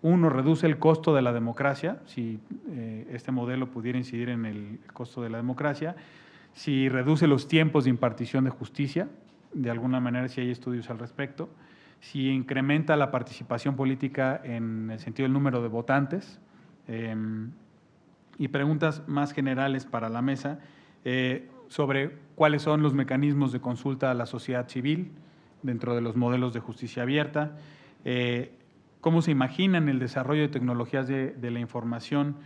reduce el costo de la democracia, si este modelo pudiera incidir en el costo de la democracia, si reduce los tiempos de impartición de justicia, de alguna manera si hay estudios al respecto, si incrementa la participación política en el sentido del número de votantes, y preguntas más generales para la mesa sobre cuáles son los mecanismos de consulta a la sociedad civil dentro de los modelos de justicia abierta, cómo se imaginan el desarrollo de tecnologías de la información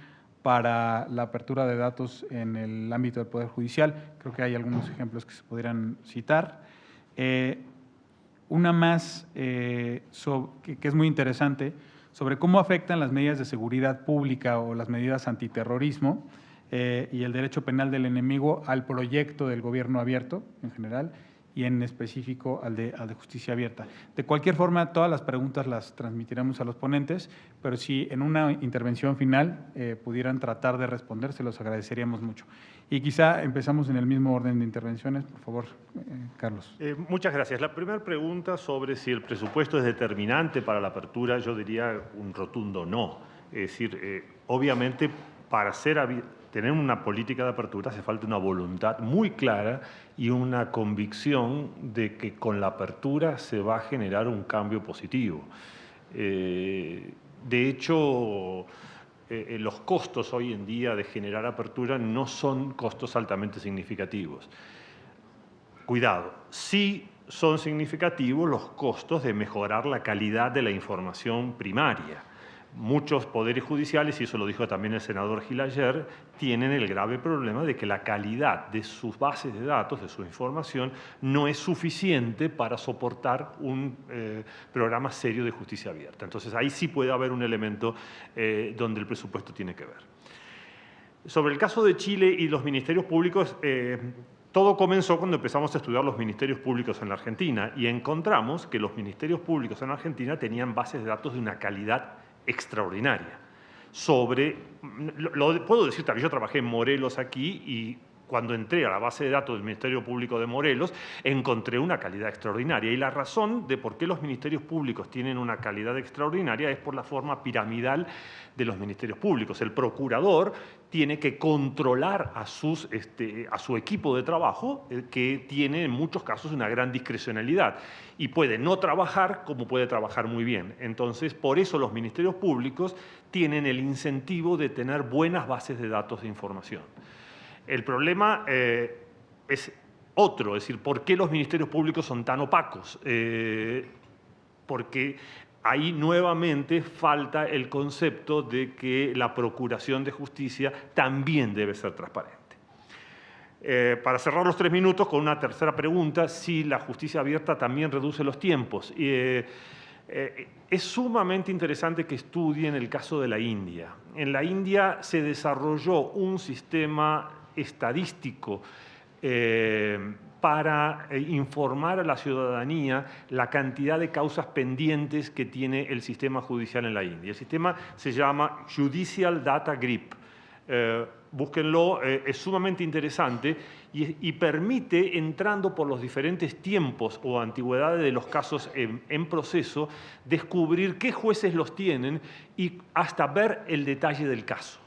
para la apertura de datos en el ámbito del Poder Judicial. Creo que hay algunos ejemplos que se podrían citar. una más que es muy interesante, sobre cómo afectan las medidas de seguridad pública o las medidas antiterrorismo y el derecho penal del enemigo al proyecto del gobierno abierto en general y en específico al de justicia abierta. De cualquier forma, todas las preguntas las transmitiremos a los ponentes, pero si en una intervención final pudieran tratar de responder, se los agradeceríamos mucho. Y quizá empezamos en el mismo orden de intervenciones. Por favor, Carlos. Muchas gracias. La primera pregunta sobre si el presupuesto es determinante para la apertura, yo diría un rotundo no. Es decir, obviamente para tener una política de apertura hace falta una voluntad muy clara y una convicción de que con la apertura se va a generar un cambio positivo. De hecho, los costos hoy en día de generar apertura no son costos altamente significativos. Cuidado, sí son significativos los costos de mejorar la calidad de la información primaria. Muchos poderes judiciales, y eso lo dijo también el senador Gil ayer, tienen el grave problema de que la calidad de sus bases de datos, de su información, no es suficiente para soportar un programa serio de justicia abierta. Entonces, ahí sí puede haber un elemento donde el presupuesto tiene que ver. Sobre el caso de Chile y los ministerios públicos, todo comenzó cuando empezamos a estudiar los ministerios públicos en la Argentina y encontramos que los ministerios públicos en la Argentina tenían bases de datos de una calidad extraordinaria. Puedo decir también, yo trabajé en Morelos aquí y cuando entré a la base de datos del Ministerio Público de Morelos encontré una calidad extraordinaria. Y la razón de por qué los ministerios públicos tienen una calidad extraordinaria es por la forma piramidal de los ministerios públicos. El procurador tiene que controlar a su equipo de trabajo, que tiene en muchos casos una gran discrecionalidad y puede no trabajar como puede trabajar muy bien. Entonces, por eso los ministerios públicos tienen el incentivo de tener buenas bases de datos de información. El problema es otro, es decir, ¿por qué los ministerios públicos son tan opacos? Porque ahí nuevamente falta el concepto de que la procuración de justicia también debe ser transparente. Para cerrar los 3 minutos con una tercera pregunta, si la justicia abierta también reduce los tiempos. Es sumamente interesante que estudien el caso de la India. En la India se desarrolló un sistema estadístico para informar a la ciudadanía la cantidad de causas pendientes que tiene el sistema judicial en la India. El sistema se llama Judicial Data Grip. Búsquenlo, es sumamente interesante y permite, entrando por los diferentes tiempos o antigüedades de los casos en proceso, descubrir qué jueces los tienen y hasta ver el detalle del caso.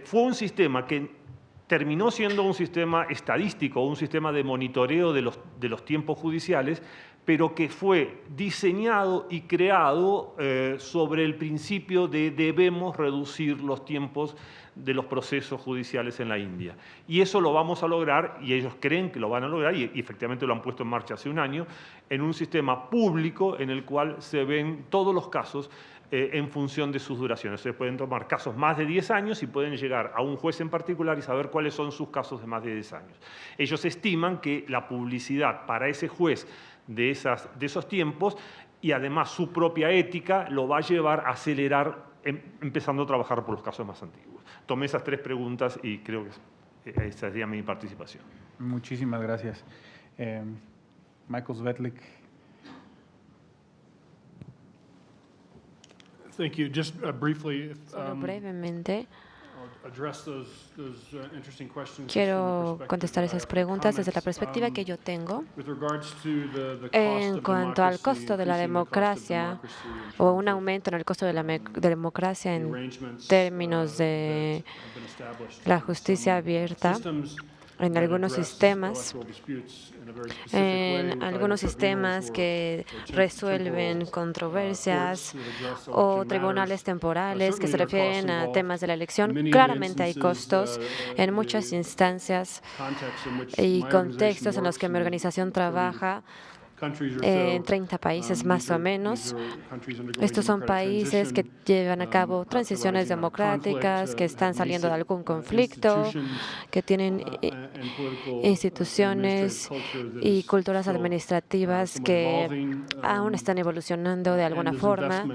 Fue un sistema que terminó siendo un sistema estadístico, un sistema de monitoreo de los tiempos judiciales, pero que fue diseñado y creado sobre el principio de debemos reducir los tiempos de los procesos judiciales en la India. Y eso lo vamos a lograr, y ellos creen que lo van a lograr, y efectivamente lo han puesto en marcha hace un año, en un sistema público en el cual se ven todos los casos en función de sus duraciones. Se pueden tomar casos más de 10 años y pueden llegar a un juez en particular y saber cuáles son sus casos de más de 10 años. Ellos estiman que la publicidad para ese juez de esos tiempos y además su propia ética lo va a llevar a acelerar empezando a trabajar por los casos más antiguos. Tomé esas 3 preguntas y creo que esa sería mi participación. Muchísimas gracias. Michael Svetlik. Thank you. Just briefly, Solo brevemente, address those interesting questions quiero contestar esas preguntas desde la perspectiva que yo tengo. En cuanto al costo de la democracia o un aumento en el costo de la democracia en términos de la justicia abierta, en algunos sistemas que resuelven controversias o tribunales temporales que se refieren a temas de la elección. Claramente hay costos en muchas instancias y contextos en los que mi organización trabaja. en 30 países más o menos. Estos son países que llevan a cabo transiciones democráticas, que están saliendo de algún conflicto, que tienen instituciones y culturas administrativas que aún están evolucionando de alguna forma.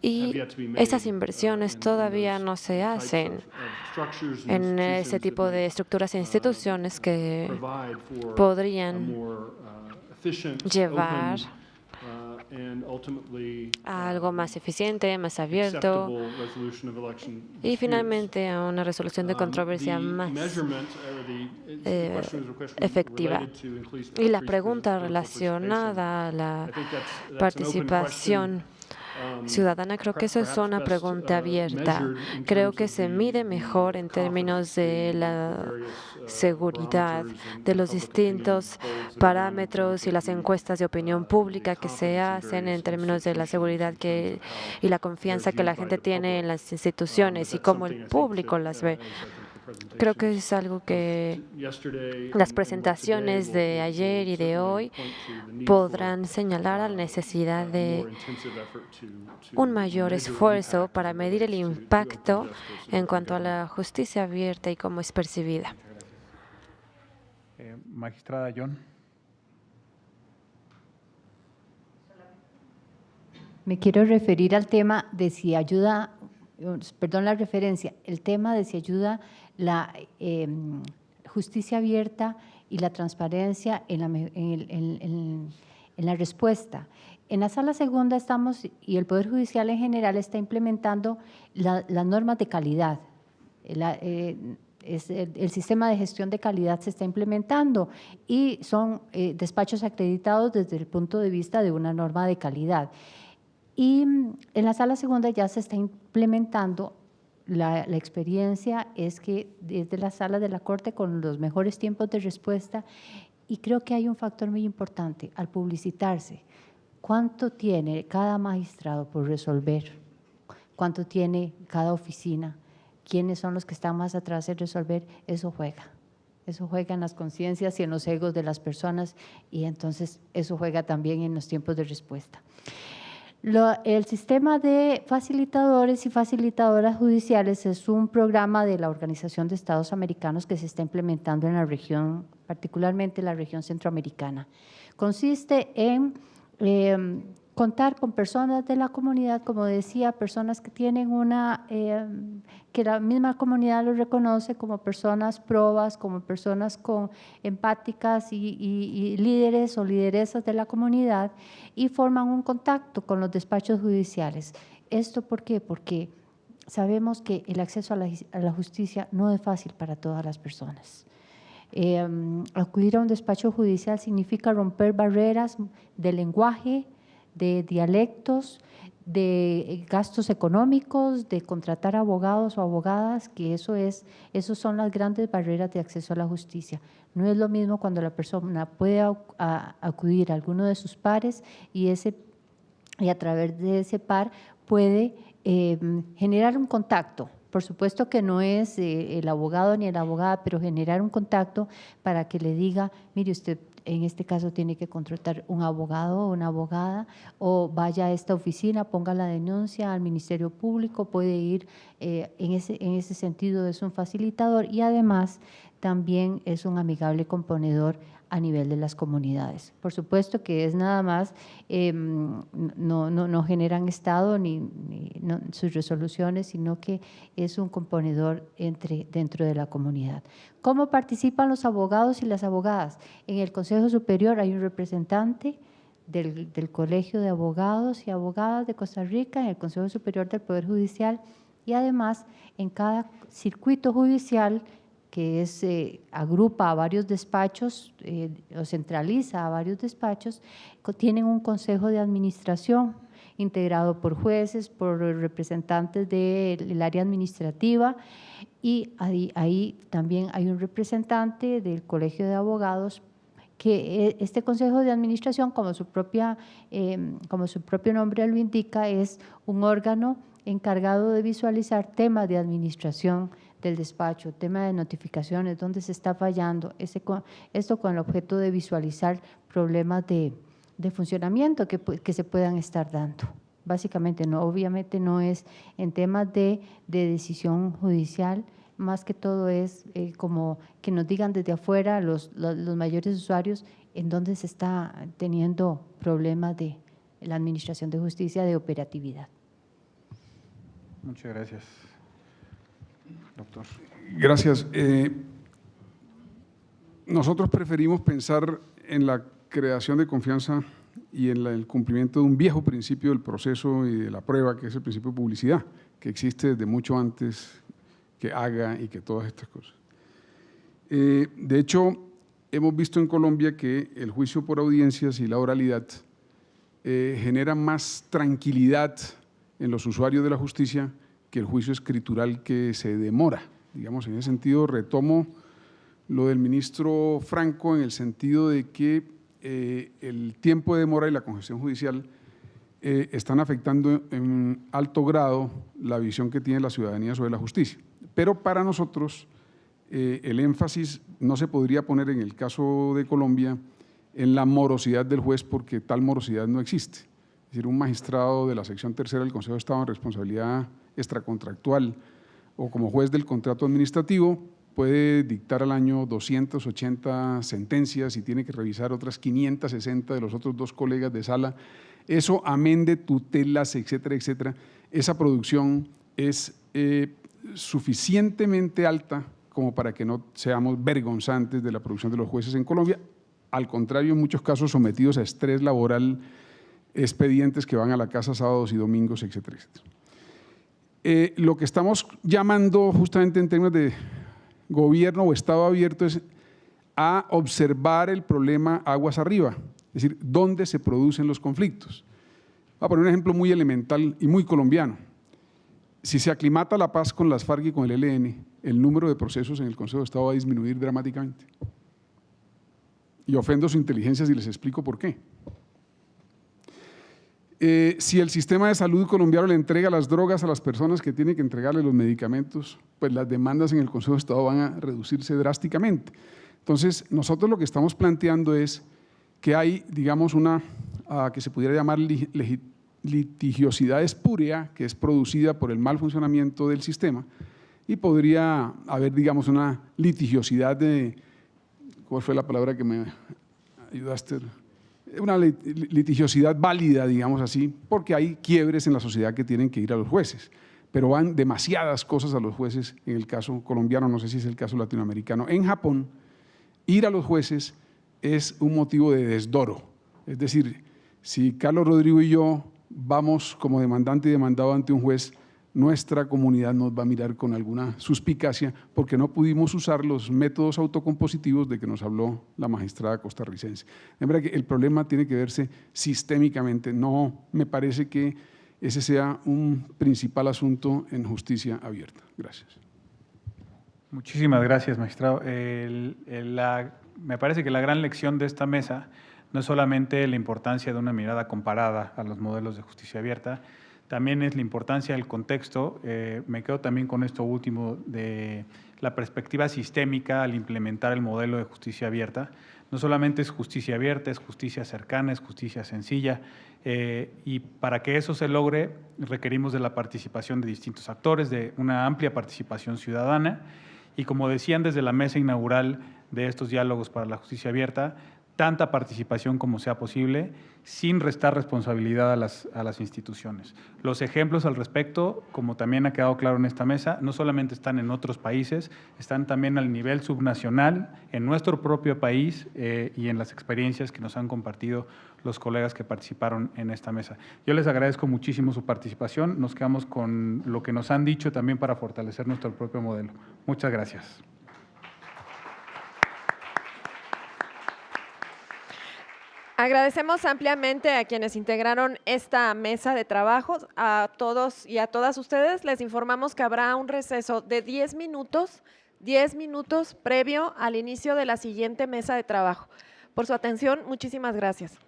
Y esas inversiones todavía no se hacen en ese tipo de estructuras e instituciones que podrían llevar a algo más eficiente, más abierto y finalmente a una resolución de controversia más efectiva. Y la pregunta relacionada a la participación ciudadana, creo que esa es una pregunta abierta. Creo que se mide mejor en términos de la seguridad, de los distintos parámetros y las encuestas de opinión pública que se hacen en términos de la seguridad y la confianza que la gente tiene en las instituciones y cómo el público las ve. Creo que es algo que las presentaciones de ayer y de hoy podrán señalar a la necesidad de un mayor esfuerzo para medir el impacto en cuanto a la justicia abierta y cómo es percibida. Magistrada John. Me quiero referir al tema de si ayuda, perdón la referencia, el tema de si ayuda la justicia abierta y la transparencia en la respuesta. En la sala segunda estamos, y el Poder Judicial en general está implementando las normas de calidad. El sistema de gestión de calidad se está implementando y son despachos acreditados desde el punto de vista de una norma de calidad. Y en la sala segunda ya se está implementando. La experiencia es que desde la sala de la Corte con los mejores tiempos de respuesta, y creo que hay un factor muy importante al publicitarse. ¿Cuánto tiene cada magistrado por resolver? ¿Cuánto tiene cada oficina? ¿Quiénes son los que están más atrás en resolver? Eso juega. Eso juega en las conciencias y en los egos de las personas, y entonces eso juega también en los tiempos de respuesta. El sistema de facilitadores y facilitadoras judiciales es un programa de la Organización de Estados Americanos que se está implementando en la región, particularmente la región centroamericana. Consiste en contar con personas de la comunidad, como decía, personas que tienen que la misma comunidad los reconoce como personas probas, como personas empáticas y líderes o lideresas de la comunidad, y forman un contacto con los despachos judiciales. ¿Esto por qué? Porque sabemos que el acceso a la justicia no es fácil para todas las personas. Acudir a un despacho judicial significa romper barreras de lenguaje, de dialectos, de gastos económicos, de contratar abogados o abogadas, que esos son las grandes barreras de acceso a la justicia. No es lo mismo cuando la persona puede acudir a alguno de sus pares y a través de ese par puede generar un contacto. Por supuesto que no es el abogado ni la abogada, pero generar un contacto para que le diga, mire, usted en este caso tiene que contratar un abogado o una abogada, o vaya a esta oficina, ponga la denuncia al Ministerio Público, puede ir, en ese sentido es un facilitador, y además también es un amigable componedor a nivel de las comunidades. Por supuesto que es nada más, no generan Estado ni sus resoluciones, sino que es un componedor dentro de la comunidad. ¿Cómo participan los abogados y las abogadas? En el Consejo Superior hay un representante del Colegio de Abogados y Abogadas de Costa Rica, en el Consejo Superior del Poder Judicial, y además en cada circuito judicial que agrupa a varios despachos o centraliza a varios despachos, tienen un consejo de administración integrado por jueces, por representantes del área administrativa, y ahí también hay un representante del Colegio de Abogados, que este consejo de administración, como su propio nombre lo indica, es un órgano encargado de visualizar temas de administración del despacho, tema de notificaciones, dónde se está fallando, esto con el objeto de visualizar problemas de funcionamiento que se puedan estar dando. Básicamente, no, obviamente no es en temas de decisión judicial, más que todo es como que nos digan desde afuera los mayores usuarios en dónde se está teniendo problemas de la Administración de Justicia de operatividad. Muchas gracias, doctor. Gracias. Nosotros preferimos pensar en la creación de confianza y en el cumplimiento de un viejo principio del proceso y de la prueba, que es el principio de publicidad, que existe desde mucho antes que haga y que todas estas cosas. De hecho, hemos visto en Colombia que el juicio por audiencias y la oralidad genera más tranquilidad en los usuarios de la justicia que el juicio escritural, que se demora. Digamos, en ese sentido retomo lo del ministro Franco, en el sentido de que el tiempo de demora y la congestión judicial están afectando en alto grado la visión que tiene la ciudadanía sobre la justicia. Pero para nosotros el énfasis no se podría poner en el caso de Colombia en la morosidad del juez, porque tal morosidad no existe. Es decir, un magistrado de la sección tercera del Consejo de Estado en responsabilidad extracontractual o como juez del contrato administrativo puede dictar al año 280 sentencias y tiene que revisar otras 560 de los otros 2 colegas de sala. Eso, amén de tutelas, etcétera, etcétera. Esa producción es suficientemente alta como para que no seamos vergonzantes de la producción de los jueces en Colombia. Al contrario, en muchos casos sometidos a estrés laboral, expedientes que van a la casa sábados y domingos, etcétera, etcétera. Lo que estamos llamando justamente en términos de gobierno o Estado abierto es a observar el problema aguas arriba, es decir, dónde se producen los conflictos. Voy a poner un ejemplo muy elemental y muy colombiano. Si se aclimata la paz con las FARC y con el ELN, el número de procesos en el Consejo de Estado va a disminuir dramáticamente. Y ofendo su inteligencia si les explico por qué. Si el sistema de salud colombiano le entrega las drogas a las personas que tienen que entregarle los medicamentos, pues las demandas en el Consejo de Estado van a reducirse drásticamente. Entonces, nosotros lo que estamos planteando es que hay, digamos, una que se pudiera llamar litigiosidad espúrea, que es producida por el mal funcionamiento del sistema, y podría haber, digamos, una litigiosidad de, ¿cuál fue la palabra que me ayudaste? Una litigiosidad válida, digamos así, porque hay quiebres en la sociedad que tienen que ir a los jueces, pero van demasiadas cosas a los jueces en el caso colombiano, no sé si es el caso latinoamericano. En Japón, ir a los jueces es un motivo de desdoro, es decir, si Carlos Rodrigo y yo vamos como demandante y demandado ante un juez, nuestra comunidad nos va a mirar con alguna suspicacia porque no pudimos usar los métodos autocompositivos de que nos habló la magistrada costarricense. De manera que el problema tiene que verse sistémicamente, no me parece que ese sea un principal asunto en justicia abierta. Gracias. Muchísimas gracias, magistrado. Me parece que la gran lección de esta mesa no es solamente la importancia de una mirada comparada a los modelos de justicia abierta, también es la importancia del contexto. Me quedo también con esto último de la perspectiva sistémica al implementar el modelo de justicia abierta. No solamente es justicia abierta, es justicia cercana, es justicia sencilla. Y para que eso se logre, requerimos de la participación de distintos actores, de una amplia participación ciudadana. Y como decían desde la mesa inaugural de estos diálogos para la justicia abierta, tanta participación como sea posible, sin restar responsabilidad a las instituciones. Los ejemplos al respecto, como también ha quedado claro en esta mesa, no solamente están en otros países, están también al nivel subnacional, en nuestro propio país y en las experiencias que nos han compartido los colegas que participaron en esta mesa. Yo les agradezco muchísimo su participación, nos quedamos con lo que nos han dicho también para fortalecer nuestro propio modelo. Muchas gracias. Agradecemos ampliamente a quienes integraron esta mesa de trabajo. A todos y a todas ustedes les informamos que habrá un receso de 10 minutos previo al inicio de la siguiente mesa de trabajo. Por su atención, muchísimas gracias.